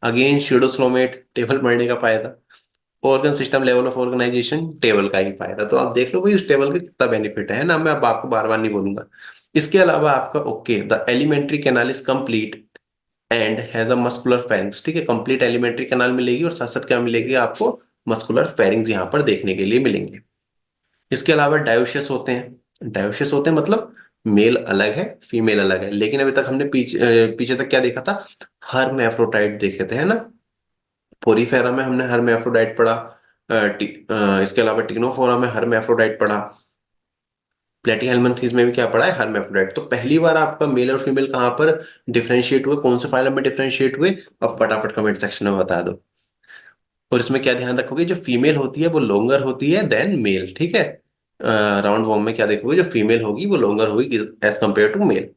अगेन स्यूडोस्लोमेट, टेबल पढ़ने का फायदा। Organ system level of organisation, table का ही फायदा। तो आप देख लो भाई उस टेबल का कितना बेनिफिट है ना, मैं अब आपको बार बार नहीं बोलूंगा। इसके अलावा आपका okay, the alimentary canal is complete and has a muscular pharynx. ठीक है, कंप्लीट एलिमेंट्री कैनाल मिलेगी और साथ साथ क्या मिलेगी आपको, मस्कुलर फेरिंग्स यहाँ पर देखने के लिए मिलेंगे। इसके अलावा डायोशियस होते हैं, डायोशियस होते हैं मतलब मेल अलग है फीमेल अलग है, लेकिन अभी तक हमने पीछे तक क्या देखा था, हर्मेफ्रोडाइट देखे थे है ना। पोरीफेरा में हमने हर्मेफ्रोडाइट पढ़ा, इसके अलावा टिग्नोफोरा में हर्मेफ्रोडाइट पढ़ा, प्लेटीहेल्मिन्थीज में भी क्या पढ़ा है, हर्मेफ्रोडाइट। तो पहली बार आपका मेल और फीमेल कहाँ पर डिफरेंशिएट हुए, कौन से फाइलम में डिफरेंशिएट हुए, अब फटाफट कमेंट सेक्शन में बता दो। और इसमें क्या ध्यान रखोगे, जो फीमेल होती है वो लोंगर होती है देन मेल। ठीक है, राउंड वॉर्म में क्या देखोगे, जो फीमेल होगी वो लोंगर होगी एज कंपेयर टू मेल।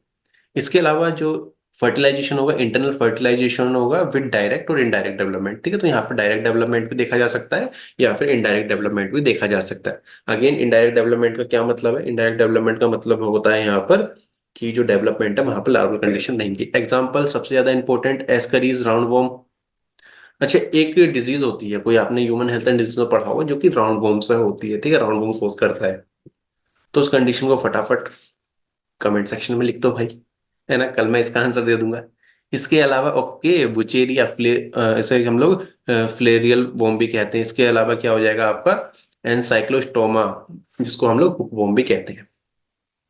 इसके अलावा जो फर्टिलाइजेशन होगा, इंटरनल फर्टिलाइजेशन होगा विद डायरेक्ट और इनडायरेक्ट डेवलपमेंट। ठीक है, तो यहाँ पर डायरेक्ट डेवलपमेंट भी देखा जा सकता है या फिर इनडायरेक्ट डेवलपमेंट भी देखा जा सकता है। अगेन इनडायरेक्ट डेवलपमेंट का क्या मतलब है, इनडायरेक्ट डेवलपमेंट का मतलब होता है यहाँ पर कि जो डेवलपमेंट है वहां पर लार्वल कंडीशन रहेंगी। एग्जाम्पल सबसे ज्यादा इंपॉर्टेंट एस्करीज, राउंड वॉर्म। अच्छा, एक डिजीज होती है कोई, आपने ह्यूमन हेल्थ एंड डिजीज में पढ़ा होगा, जो कि राउंड वॉर्म से होती है। ठीक है, राउंड वॉर्म कोज करता है। तो उस कंडीशन को फटाफट कमेंट सेक्शन में लिख दो भाई, है ना, कल मैं इसका आंसर दे दूंगा। इसके अलावा ओके, बुचेरिया इसे हम लोग फ्लेरियल वोम भी कहते हैं। इसके अलावा क्या हो जाएगा आपका, एनसाइक्लोस्टोमा, जिसको हम लोग हुक वोम भी कहते हैं।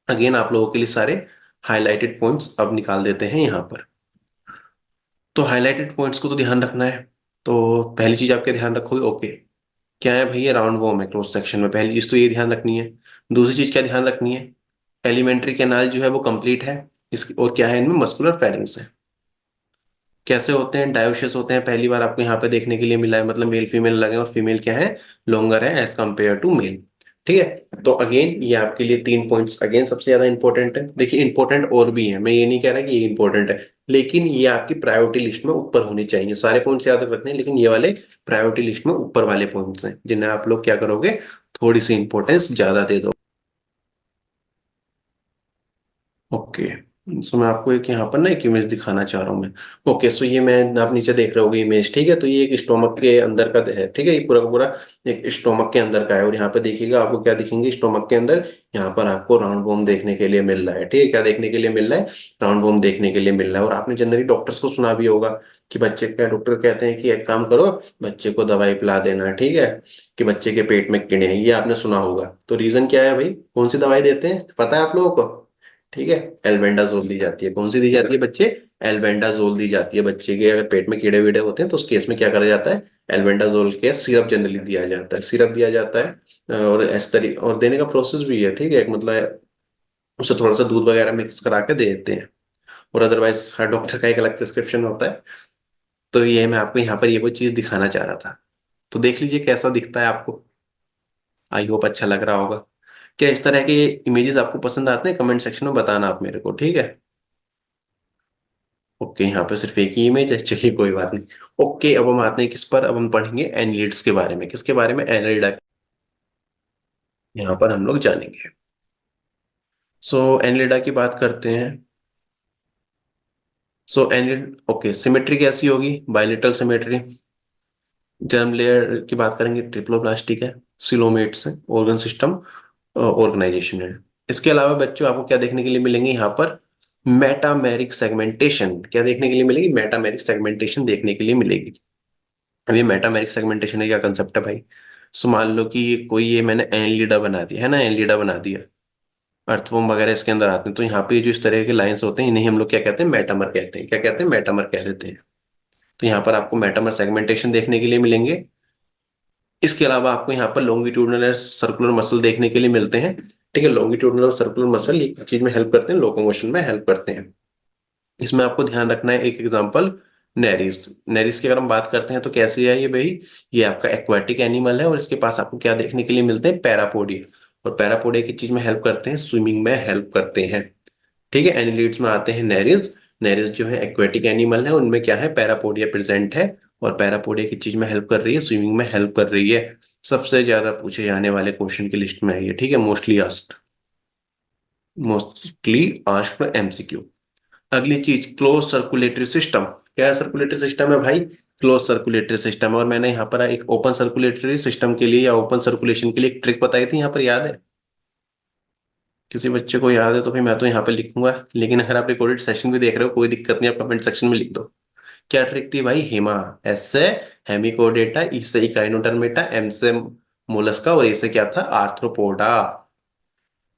अगेन आप लोगों के लिए सारे हाईलाइटेड पॉइंट्स अब निकाल देते हैं यहाँ पर। तो हाईलाइटेड पॉइंट्स को तो ध्यान रखना है। तो पहली चीज आपके ध्यान रखोगे ओके, क्या है भैया, राउंड वॉर्म है क्रॉस सेक्शन में, पहली चीज तो ये ध्यान रखनी है। दूसरी चीज क्या ध्यान रखनी है, एलिमेंट्री कैनाल जो है वो कंप्लीट है, इस और क्या है इनमें, मस्कुलर फेरिंग्स है। कैसे होते हैं, डायोशियस होते हैं, पहली बार आपको यहाँ पे देखने के लिए मिला है, मतलब मेल फीमेल लगे और फीमेल क्या है, लोंगर है एज कंपेयर टू मेल। ठीक है, तो अगेन ये आपके लिए 3 पॉइंट्स अगेन सबसे ज्यादा इंपॉर्टेंट है। देखिए इंपॉर्टेंट और भी है, मैं ये नहीं कह रहा कि ये इंपॉर्टेंट है, लेकिन ये आपकी प्रायोरिटी लिस्ट में ऊपर होनी चाहिए। सारे पॉइंट्स याद रखने हैं, लेकिन ये वाले प्रायोरिटी लिस्ट में ऊपर वाले पॉइंट्स हैं, जिन्हें आप लोग क्या करोगे, थोड़ी सी इंपॉर्टेंस ज्यादा दे दो। ओके, सो मैं आपको एक यहाँ पर ना एक इमेज दिखाना चाह रहा हूँ मैं। ओके, सो ये मैं, आप नीचे देख रहे होगे इमेज। ठीक है, तो ये एक स्टोमक के अंदर का है। ठीक है, ये पूरा का पूरा एक स्टोमक के अंदर का है, और यहाँ पे देखिएगा आपको क्या दिखेंगे स्टोमक के अंदर, यहाँ पर आपको राउंड वोम देखने के लिए मिल रहा है। ठीक है, क्या देखने के लिए मिल रहा है, राउंड वोम देखने के लिए मिल रहा है। और आपने जनरली डॉक्टर्स को सुना भी होगा कि बच्चे का, डॉक्टर कहते हैं कि एक काम करो, बच्चे को दवाई पिला देना। ठीक है, कि बच्चे के पेट में कीड़े हैं, ये आपने सुना होगा। तो रीजन क्या है भाई, कौन सी दवाई देते हैं पता है आप लोगों को, ठीक है, एल्बेंडाजोल दी जाती है। कौन सी दी जाती है बच्चे, एल्बेंडाजोल दी जाती है बच्चे के, अगर पेट में कीड़े वीड़े होते हैं तो उस केस में क्या करा जाता है, एल्बेंडाजोल के सिरप जनरली दिया जाता है, सिरप दिया जाता है। और इस तरीके और देने का प्रोसेस भी है। ठीक है, एक मतलब उसे थोड़ा सा दूध वगैरह मिक्स करा के दे देते हैं, और अदरवाइज हर डॉक्टर का एक अलग प्रिस्क्रिप्शन होता है। तो ये मैं आपको यहाँ पर ये वो चीज दिखाना चाह रहा था। तो देख लीजिए कैसा दिखता है आपको, आई होप अच्छा लग रहा होगा। क्या इस तरह के इमेजेस आपको पसंद आते हैं, कमेंट सेक्शन में बताना आप मेरे को, ठीक है। ओके, यहाँ पे सिर्फ एक ही इमेज है, चलिए कोई बात नहीं। ओके, अब हम आते हैं किस पर, अब हम पढ़ेंगे एनलिड्स के बारे में। किसके बारे में, एनलिडा, यहाँ पर हम लोग जानेंगे। सो एनलिडा की बात करते हैं। सो एनी ओके, सिमेट्री कैसी होगी? Bilateral symmetry. जर्म लेयर की बात करेंगे, ट्रिप्लोब्लास्टिक है, सिलोमेट्स है, ऑर्गन सिस्टम ऑर्गेनाइजेशन है। इसके अलावा बच्चों आपको क्या देखने के लिए मिलेंगे यहाँ पर? Metameric segmentation. क्या देखने के लिए मिलेगी? मेटामेरिक सेगमेंटेशन देखने के लिए मिलेगी। अब ये मेटामेरिक सेगमेंटेशन है, क्या कंसेप्ट है भाई? सो मान लो कि कोई ये मैंने एनलीडा बना दिया है ना, एनलीडा बना दिया, अर्थवॉर्म वगैरह इसके अंदर आते हैं, तो यहाँ पे जो इस तरह के लाइंस होते हैं इन्हें हम लोग क्या कहते हैं? मेटामर कहते हैं। क्या कहते हैं? मेटामर कह देते हैं। तो यहाँ पर आपको मेटामर सेगमेंटेशन देखने के लिए मिलेंगे। इसके अलावा आपको यहाँ पर लॉन्गिट्यूडनल और सर्कुलर मसल देखने के लिए मिलते हैं। ठीक है, लॉन्गिट्यूडनल और सर्कुलर मसल एक चीज में हेल्प करते हैं, लोकोमोशन में हेल्प करते हैं। इसमें आपको ध्यान रखना है, एक एग्जांपल नेरिस। नेरिस की अगर हम बात करते हैं तो कैसी है ये भाई? ये आपका एक्वाटिक एनिमल है और इसके पास आपको क्या देखने के लिए मिलते हैं? पैरापोडिया। और पैरापोडिया की चीज में हेल्प करते हैं, स्विमिंग में हेल्प करते हैं। ठीक है, एनिलीड्स में आते हैं नेरिस। नेरिस जो है एक्वेटिक एनिमल है, उनमें क्या है? पैरापोडिया प्रेजेंट है। और पैरापोडिया की चीज में हेल्प कर रही है, स्विमिंग में हेल्प कर रही है। सबसे ज्यादा पूछे जाने वाले क्वेश्चन की लिस्ट में है ये। ठीक है, मोस्टली आस्क्ड एमसीक्यू। अगली चीज, क्लोज सर्कुलेटरी सिस्टम। क्या है? सर्कुलेटरी सिस्टम है भाई, क्लोज सर्कुलेटरी सिस्टम। और मैंने यहाँ पर एक ओपन सर्कुलेटरी सिस्टम के लिए या ओपन सर्कुलेशन के लिए एक ट्रिक बताई थी, यहाँ पर याद है? किसी बच्चे को याद है तो फिर मैं तो यहाँ पे लिखूंगा, लेकिन अगर आप रिकॉर्डेड सेशन भी देख रहे हो कोई दिक्कत नहीं, आप कमेंट सेक्शन में लिख दो। क्या ट्रिक थी भाई? हेमा। एस से हेमिकोडेटा, ई से इकाइनोडर्मेटा, एम से मोलस्का और ए से क्या था? आर्थ्रोपोडा।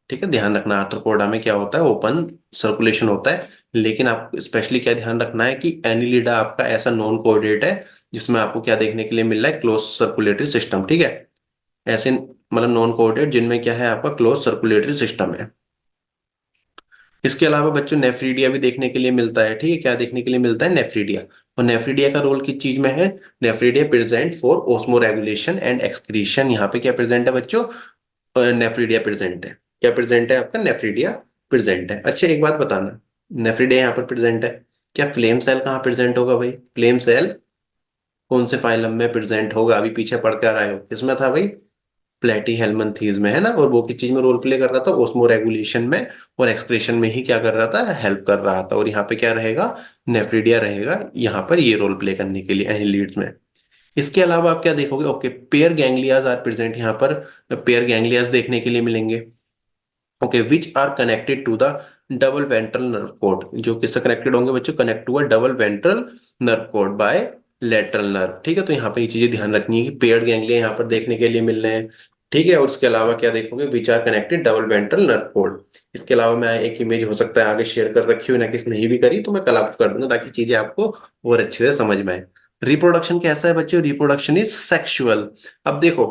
ठीक है, ध्यान रखना आर्थ्रोपोडा में क्या होता है? ओपन सर्कुलेशन होता है। लेकिन आपको स्पेशली क्या ध्यान रखना है कि एनिलिडा आपका ऐसा नॉन कोऑर्डिनेट है जिसमें आपको क्या देखने के लिए मिल रहा है? Close circulatory system. ठीक है, ऐसे मतलब नॉन कोऑर्डिनेट जिनमें क्या है? आपका क्लोज सर्कुलेटरी सिस्टम है। इसके अलावा बच्चों नेफ्रीडिया भी देखने के लिए मिलता है। ठीक है, क्या देखने के लिए मिलता है? नेफ्रीडिया। और नेफ्रीडिया का रोल किस चीज में है? Nephridia present for osmo regulation and excretion. यहाँ पे क्या प्रेजेंट है बच्चों? नेफ्रीडिया प्रेजेंट है। क्या प्रेजेंट है? आपका नेफ्रीडिया प्रेजेंट है। अच्छा एक बात बताना, नेफ्रीडिया यहाँ पर प्रेजेंट है, क्या फ्लेम सेल कहाँ प्रेजेंट होगा भाई? फ्लेम सेल कौन से फाइलम में प्रेजेंट होगा? अभी पीछे पढ़ कर आए हो, किसमें था भाई? प्लेटी हेलमंथीज में, है ना। और वो किस चीज में रोल प्ले कर रहा था? ओस्मो रेगुलेशन में और एक्सक्रेशन में ही क्या कर रहा था? हेल्प कर रहा था। और यहाँ पे क्या रहेगा? नेफ्रीडिया रहेगा यहाँ पर ये रोल प्ले करने के लिए एनिलीड्स में। इसके अलावा आप क्या देखोगे? Okay, pair ganglia are present यहाँ पर। पेयर गैंग्लियाज देखने के लिए मिलेंगे। Okay, which are connected to the double ventral nerve cord. जो किससे कनेक्टेड होंगे बच्चों? Connect to a double ventral nerve cord bilateral nerve. ठीक है, तो यहाँ पे ये चीजें ध्यान रखनी है कि पेयर्ड गैंग्लिया यहाँ पर देखने के लिए मिल रहे हैं। ठीक है, और इसके अलावा क्या देखोगे? Which are connected double ventral nerve cord. इसके अलावा मैं एक इमेज हो सकता है आगे शेयर कर रखी हो ना, किस नहीं भी करी तो मैं कल आपको कर दूंगा ताकि चीजें आपको और अच्छे से समझ में आए। रिप्रोडक्शन कैसा है बच्चों? Reproduction is sexual. अब देखो,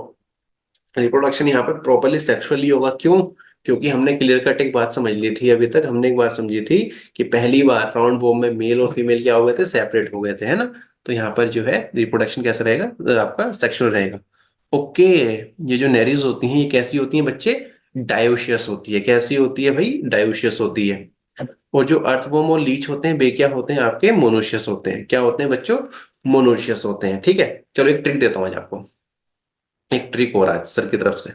रिप्रोडक्शन यहाँ पे प्रॉपरली सेक्सुअली होगा, क्यों? क्योंकि हमने क्लियर कट एक बात समझ ली थी, अभी तक हमने एक बात समझी थी कि पहली बार राउंड वॉर्म में मेल और फीमेल क्या हो गए थे? सेपरेट हो गए थे, है ना। तो यहाँ पर जो है रिप्रोडक्शन कैसा रहेगा? आपका सेक्सुअल रहेगा। ओके, ये जो नेरीज होती हैं ये कैसी होती हैं बच्चे? डायोशियस होती है। कैसी होती है भाई? डायोशियस होती है। और जो अर्थवॉर्म और लीच होते हैं वे क्या होते हैं? आपके मोनोशियस होते हैं। क्या होते हैं बच्चों? मोनोशियस होते हैं। ठीक है, चलो एक ट्रिक देता हूँ आज आपको, एक ट्रिक और आज सर की तरफ से।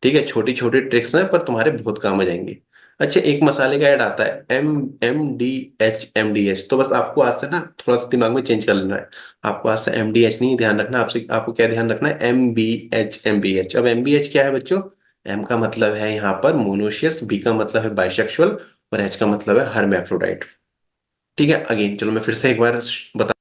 ठीक है, छोटी छोटी ट्रिक्स हैं पर तुम्हारे बहुत काम आ जाएंगे। अच्छा, एक मसाले का ऐड आता है एम डी एच, तो बस आपको आज से ना थोड़ा सा दिमाग में चेंज कर लेना है। आपको आज से एम डी एच नहीं ध्यान रखना, आपसे आपको क्या ध्यान रखना है? M B H. अब एम बी एच क्या है बच्चों? एम का मतलब है यहाँ पर मोनोशियस, बी का मतलब है बाइसेक्सुअल और एच का मतलब है हर्मेफ्रोडाइट। ठीक है, अगेन चलो मैं फिर से एक बार बता।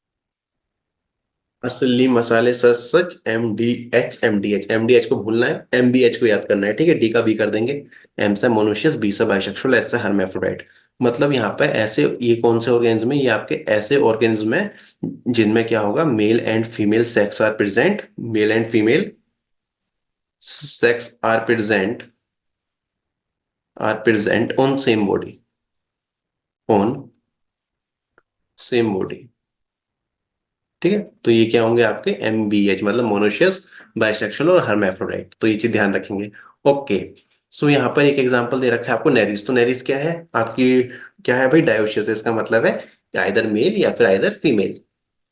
असली मसाले सच सच M D H. M D H को भूलना है, एम बी एच को याद करना है। ठीक है, डी का बी कर देंगे। एम से मोनोशियस, बी से बाइसेक्सुअल, एच से हर्मेफ्रोडाइट। मतलब यहाँ पे ऐसे ये कौन से ऑर्गेन्स में? ये आपके ऐसे ऑर्गेन्स में जिनमें क्या होगा? Male and female sex are present. Male and female sex are present on same body, on same body. ठीक है, तो ये क्या होंगे? आपके एम बी एच मतलब मोनोशियस, बाइसेक्सुअल और हर्मेफ्रोडाइट। तो ये चीज ध्यान रखेंगे। ओके, सो यहाँ पर एक एग्जांपल दे रखा है आपको, नेरिस। तो नेरिस क्या है आपकी? क्या है भाई? डायोशियस। इसका मतलब है आइदर मेल या फिर either female.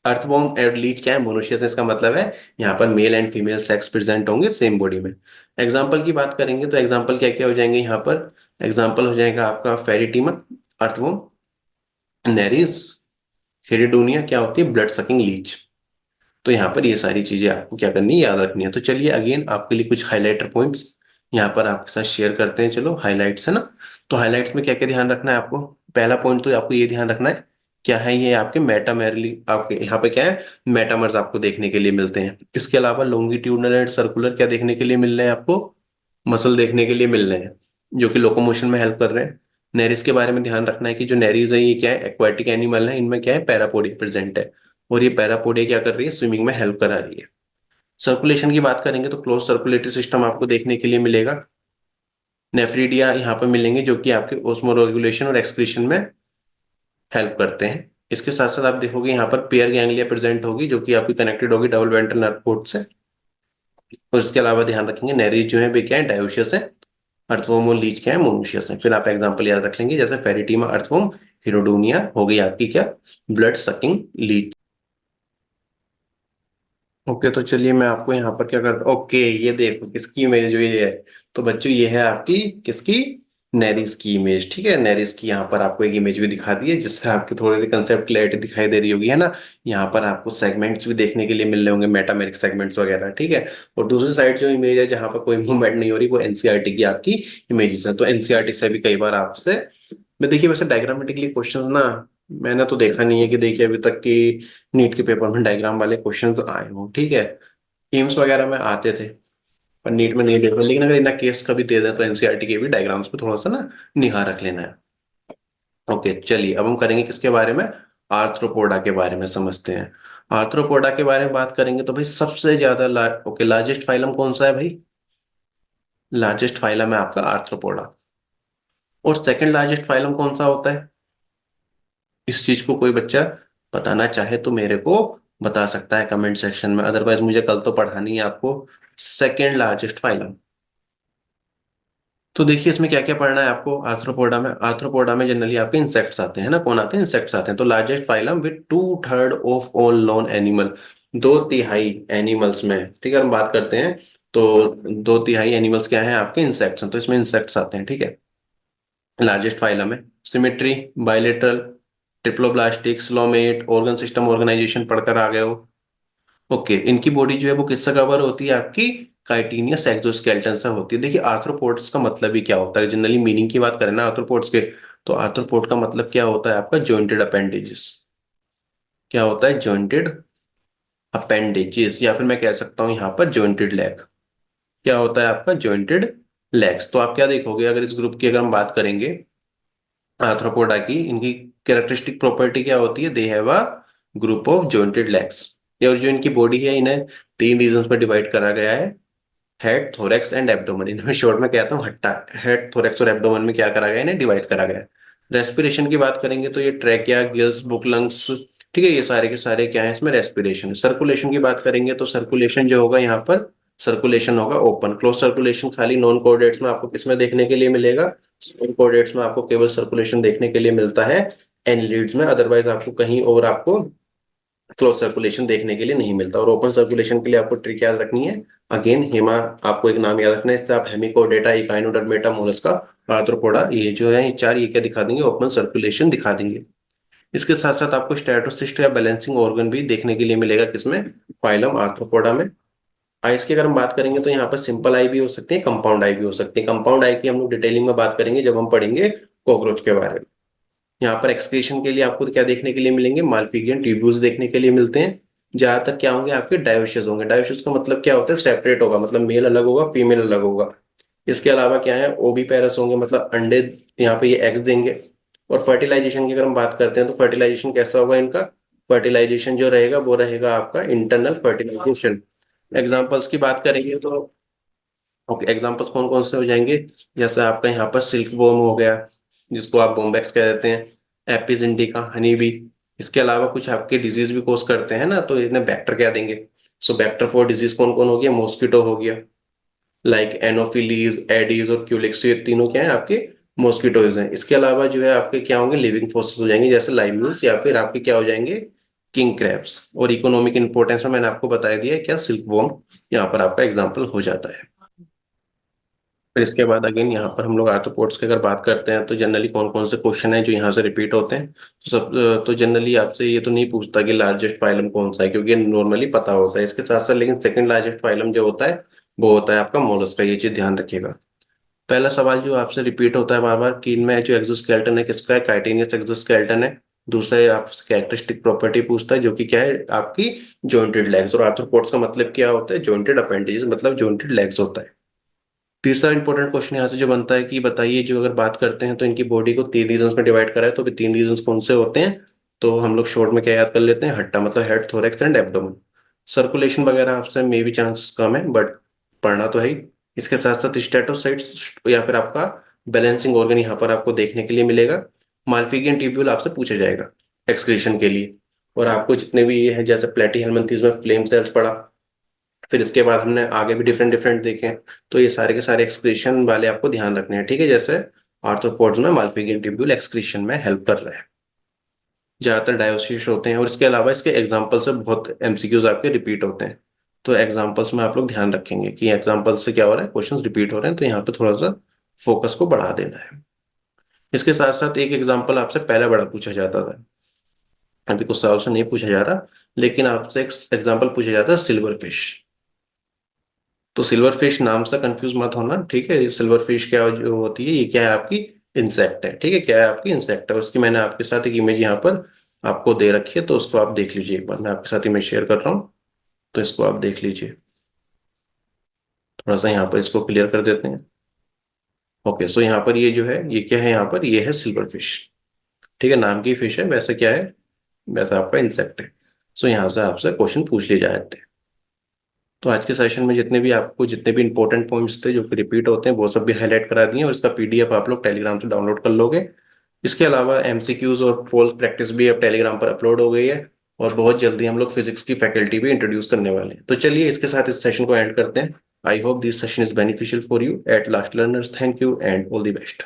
Earthworm and Leach क्या है? मोनोशियस। इसका मतलब है यहाँ पर mail and female sex present होंगे सेम बॉडी में। एग्जाम्पल की बात करेंगे तो एग्जाम्पल क्या क्या हो जाएंगे यहाँ पर? एग्जाम्पल हो जाएगा आपका फेरिटीमा, अर्थवॉर्म। नेरीज, हेरिडोनिया क्या होती है, ब्लड सकिंग लीच। तो यहाँ पर ये सारी चीजें आपको क्या करनी है, याद रखनी है। तो चलिए अगेन आपके लिए कुछ हाइलाइटर पॉइंट्स यहाँ पर आपके साथ शेयर करते हैं। चलो हाइलाइट्स है ना। तो हाइलाइट्स में क्या क्या ध्यान रखना है आपको। पहला पॉइंट तो आपको ये ध्यान रखना है, क्या है ये आपके मेटामेरली, आपके यहाँ पे क्या है, मेटामर्स आपको देखने के लिए मिलते हैं। इसके अलावा लॉन्गिट्यूडनल एंड सर्कुलर क्या देखने के लिए मिल रहे हैं आपको, मसल देखने के लिए मिल रहे हैं, जो कि लोकोमोशन में हेल्प कर रहे हैं। नेरिस के बारे में ध्यान रखना है कि जो नेरिस है ये क्या है, एक्वाटिक एनिमल है, इनमें क्या है, पैरापोडिया प्रेजेंट है। और ये पैरापोडिया क्या कर रही है, स्विमिंग में हेल्प करा रही है। सर्कुलेशन की बात करेंगे तो क्लोज सर्कुलेटरी सिस्टम आपको देखने के लिए मिलेगा। नेफ्रीडिया यहाँ पर मिलेंगे जो कि आपके ओस्मोरेगुलेशन और एक्सक्रीशन में हेल्प करते हैं। इसके साथ साथ आप देखोगे यहाँ पर पेयर गैंग्लिया प्रेजेंट होगी जो कि आपकी कनेक्टेड होगी डबल वेंट्रल नर्व कोड से। और इसके अलावा ध्यान रखेंगे नेरीज जो है वे क्या है, डायोशियस है। अर्थवोम और लीच क्या है, मोनोशियस है। फिर आप एग्जांपल याद रख लेंगे, जैसे फेरिटीमा अर्थवोम, हिरोडोनिया हो गई आपकी क्या, ब्लड सकिंग लीच। ओके तो चलिए मैं आपको यहाँ पर क्या करता, ओके ये देखो किसकी इमेज हुई है। तो बच्चों ये है आपकी किसकी, नेरिस की इमेज। ठीक है, नेरिस की यहाँ पर आपको एक इमेज भी दिखा दी है जिससे आपकी थोड़ी सी कंसेप्ट क्लैरिटी दिखाई दे रही होगी, है ना। यहाँ पर आपको सेगमेंट्स भी देखने के लिए मिल रहे होंगे, मेटामेरिक सेगमेंट्स वगैरह। ठीक है। और दूसरी साइड जो इमेज है जहाँ पर कोई मूवमेंट नहीं हो रही, वो एनसीईआरटी की आपकी इमेजेस है। तो एनसीईआरटी से भी कई बार आपसे मैं देखिए, वैसे डायग्रामेटिकली क्वेश्चंस ना मैंने तो देखा नहीं है कि देखिए अभी तक की नीट के पेपर में डायग्राम वाले क्वेश्चंस आए हो। ठीक है, एम्स वगैरह में आते थे पर नीट में नहीं देख रहे, लेकिन अगर इतना केस कभी दे दें तो एनसीईआरटी के भी डायग्राम्स पे थोड़ा सा ना निगाह रख लेना है। ओके चलिए अब हम करेंगे किसके बारे में, आर्थ्रोपोडा के बारे में समझते हैं। आर्थ्रोपोडा के बारे में बात करेंगे तो भाई सबसे ज्यादा ओके लार्जेस्ट फाइलम कौन सा है भाई, लार्जेस्ट फाइलम है आपका आर्थ्रोपोडा। और सेकंड लार्जेस्ट फाइलम कौन सा होता है, इस चीज को कोई बच्चा बताना चाहे तो मेरे को बता सकता है कमेंट सेक्शन में, अदरवाइज मुझे कल तो पढ़ानी है आपको सेकेंड लार्जेस्ट फाइलम। तो देखिए इसमें क्या क्या पढ़ना है आपको आर्थ्रोपोडा में। आर्थ्रोपोडा में जनरली आपके इंसेक्ट्स आते हैं ना, कौन आते हैं, इंसेक्ट्स आते हैं। तो largest phylum with 2/3 of all non animal, 2/3 animals में। ठीक है, हम बात करते हैं तो 2/3 एनिमल्स क्या है आपके, इंसेक्ट्स हैं। तो इसमें इंसेक्ट्स आते हैं। ठीक है, लार्जेस्ट फाइलम है। Symmetry, bilateral, triploblastic, coelomate, organ system organisation पढ़कर आ गए हो। ओके, इनकी बॉडी जो है वो किससे कवर होती है आपकी, काइटिनियस एक्सोस्केलेटन से होती है। देखिए आर्थ्रोपोड्स का मतलब ही क्या होता है, जनरली मीनिंग की बात करें ना आर्थ्रोपोड्स के, तो आर्थ्रोपोड का मतलब क्या होता है आपका, जॉइंटेड अपेंडेजेस। क्या होता है, जॉइंटेड अपेंडेजेस, या फिर मैं कह सकता हूं यहाँ पर जॉइंटेड लेग। क्या होता है आपका, जॉइंटेड लेग्स। तो आप क्या देखोगे अगर इस ग्रुप की अगर हम बात करेंगे आर्थ्रोपोडा की, इनकी कैरेक्टरिस्टिक प्रॉपर्टी क्या होती है, they have a group of jointed legs. और जो इनकी बॉडी है इन्हें 3 रीजन्स पर डिवाइड करा गया है, हेड, थोरेक्स एंड एब्डोमेन। इन्हें शॉर्ट में कहता हूँ हट्टा। हेड, थोरेक्स और एब्डोमेन में क्या करा गया, इन्हें डिवाइड करा गया है। रेस्पिरेशन की बात करेंगे तो ये ट्रैकिया, गिल्स, बुक, लंग्स, ठीक है, ये सारे के सारे क्या है इसमें, रेस्पिरेशन। सर्कुलेशन की बात करेंगे तो सर्कुलेशन जो होगा यहाँ पर, सर्कुलेशन होगा ओपन। क्लोज सर्कुलेशन खाली नॉन कोऑर्डिनेट्स में आपको किसमें देखने के लिए मिलेगा, नॉन कोऑर्डिनेट्स में आपको केवल सर्कुलेशन देखने के लिए मिलता है एनलीड्स में, अदरवाइज आपको कहीं और आपको क्लोज सर्कुलेशन देखने के लिए नहीं मिलता। और ओपन सर्कुलेशन के लिए आपको ट्रिक याद रखनी है, अगेन हेमा, आपको एक नाम याद रखना है, इससे आप हेमिकोडेटा, इकाइनोडर्मेटा, मोलस्का, आर्थ्रोपोडा, ये जो है ये चार ये क्या दिखा देंगे, ओपन सर्कुलेशन दिखा देंगे। इसके साथ साथ आपको स्टेटोसिस्ट या बैलेंसिंग ऑर्गन भी देखने के लिए मिलेगा किसमें, फाइलम आर्थ्रोपोडा में। आइस की अगर हम बात करेंगे तो यहाँ पर सिंपल आई भी हो सकती है, कंपाउंड आई भी हो सकती है। कंपाउंड आई की हम लोग डिटेलिंग में बात करेंगे जब हम पढ़ेंगे कॉकरोच के बारे में। यहाँ पर एक्सक्रीशन के लिए आपको क्या देखने के लिए मिलेंगे, मालपिगियन ट्यूब्यूल्स देखने के लिए मिलते हैं। ज्यादातर क्या होंगे आपके, डायोशियस होंगे। डायोशियस का मतलब क्या होता है, सेपरेट होगा, मतलब मेल अलग होगा, फीमेल अलग होगा। इसके अलावा क्या है, ओबी पैरस होंगे, मतलब अंडे यहाँ पे ये एग्स देंगे। और फर्टिलाइजेशन की अगर हम बात करते हैं तो फर्टिलाइजेशन कैसा होगा इनका, फर्टिलाइजेशन जो रहेगा वो रहेगा आपका इंटरनल फर्टिलाइजेशन। एग्जाम्पल्स की बात करेंगे तो ओके, एग्जाम्पल्स कौन कौन से हो जाएंगे, जैसे आपका यहाँ पर सिल्क वॉर्म हो गया, जिसको आप बोम्बैक्स कह देते हैं, एपिस इंडिका, हनी बी। इसके अलावा कुछ आपके डिजीज भी कोस करते हैं ना, तो इन्हें बैक्टर कह देंगे। सो बैक्टर फॉर डिजीज कौन कौन हो गया, मॉस्किटो हो गया, लाइक एनोफिलीज, एडीज और क्यूलिक्स, ये तीनों क्या है आपके मॉस्किटोज हैं। इसके अलावा जो है आपके क्या होंगे, लिविंग फोर्सेस हो जाएंगे, जैसे लाइम्यूल्स, या फिर आपके क्या हो जाएंगे, किंग क्रैब्स। और इकोनॉमिक इंपोर्टेंस में मैंने आपको बताया दिया है क्या, सिल्क वॉर्म यहाँ पर आपका एग्जाम्पल हो जाता है। फिर इसके बाद अगेन यहाँ पर हम लोग आर्थ्रोपोड्स की अगर बात करते हैं तो जनरली कौन कौन से क्वेश्चन है जो यहाँ से रिपीट होते हैं। तो जनरली आपसे ये तो नहीं पूछता कि लार्जेस्ट फाइलम कौन सा है, क्योंकि नॉर्मली पता होता है इसके साथ साथ, लेकिन सेकंड लार्जेस्ट फाइलम जो होता है वो होता है आपका मोलस्क का, ये चीज ध्यान रखिएगा। पहला सवाल जो आपसे रिपीट होता है बार बार कि इनमें जो एक्सोस्केलेटन है किसका है, काइटेनियस एक्सोस्केलेटन है। दूसरा ये आपसे कैरेक्टरिस्टिक प्रॉपर्टी पूछता है जो कि क्या है आपकी जॉइंटेड लेग्स, और आर्थ्रोपोड्स का मतलब क्या होता है, जॉइंटेड अपेंडेज मतलब जॉइंटेड लेग्स होता है। तीसरा इंपॉर्टेंट क्वेश्चन यहाँ से जो बनता है कि बताइए जो अगर बात करते हैं तो इनकी बॉडी को 3 रीजन्स में डिवाइड करा है, तो भी 3 रीजन्स कौन से होते हैं। तो हम लोग शॉर्ट में क्या याद कर लेते हैं, हट्टा मतलब head, thorax and abdomen. Circulation वगैरह आपसे मे भी चांसेस कम है बट पढ़ना तो है ही। इसके साथ साथ स्टेटोसाइट्स या फिर आपका बैलेंसिंग ऑर्गन यहाँ पर आपको देखने के लिए मिलेगा। माल्फिगियन ट्यूब्यूल आपसे पूछा जाएगा एक्सक्रीशन के लिए। और आपको जितने भी ये है जैसे प्लेटीहेल्मिन्थेस में फ्लेम सेल्स पढ़ा। फिर इसके बाद हमने आगे भी डिफरेंट डिफरेंट देखे हैं। तो ये सारे के सारे एक्सक्रीशन वाले आपको ध्यान रखने हैं, ठीक है। जैसे आर्थ्रोपोड्स में माल्फिगियन ट्यूब्यूल एक्सक्रीशन में हेल्प कर रहे हैं, ज्यादातर डायोसिस होते हैं। और इसके अलावा इसके एग्जाम्पल से बहुत एमसीक्यूज आपके रिपीट होते हैं। तो एग्जाम्पल्स में आप लोग ध्यान रखेंगे कि एग्जाम्पल से क्या हो रहा है, क्वेश्चन रिपीट हो रहे हैं, तो यहाँ पे थोड़ा सा फोकस को बढ़ा देना है। इसके साथ साथ एक एग्जाम्पल आपसे पहले बड़ा पूछा जाता था, अभी कुछ साल से नहीं पूछा जा रहा, लेकिन आपसे एक एग्जाम्पल पूछा जाता है सिल्वर फिश। तो सिल्वर फिश नाम से कंफ्यूज मत होना, ठीक है। सिल्वर फिश क्या जो होती है, ये क्या है आपकी इंसेक्ट है, ठीक है, क्या है आपकी इंसेक्ट है। उसकी मैंने आपके साथ एक इमेज यहाँ पर आपको दे रखी है, तो उसको आप देख लीजिए एक बार, मैं आपके साथ इमेज शेयर कर रहा हूँ, तो इसको आप देख लीजिए। थोड़ा सा यहाँ पर इसको क्लियर कर देते हैं। ओके, सो यहाँ पर ये जो है ये क्या है, यहाँ पर ये है सिल्वर फिश, ठीक है, नाम की फिश है, वैसे क्या है, वैसा आपका इंसेक्ट है। सो यहाँ से आपसे क्वेश्चन पूछ लिए जाते हैं। तो आज के सेशन में जितने भी आपको जितने भी इंपॉर्टेंट पॉइंट्स थे जो कि रिपीट होते हैं वो सब भी हाईलाइट करा दिए, और इसका पीडीएफ आप लोग टेलीग्राम से डाउनलोड कर लोगे। इसके अलावा एमसीक्यूज और फॉल्स प्रैक्टिस भी अब टेलीग्राम पर अपलोड हो गई है, और बहुत जल्दी हम लोग फिजिक्स की फैकल्टी भी इंट्रोड्यूस करने वाले हैं। तो चलिए इसके साथ इस सेशन को एंड करते हैं। I hope this session is beneficial for you at last learners. Thank you and all the best.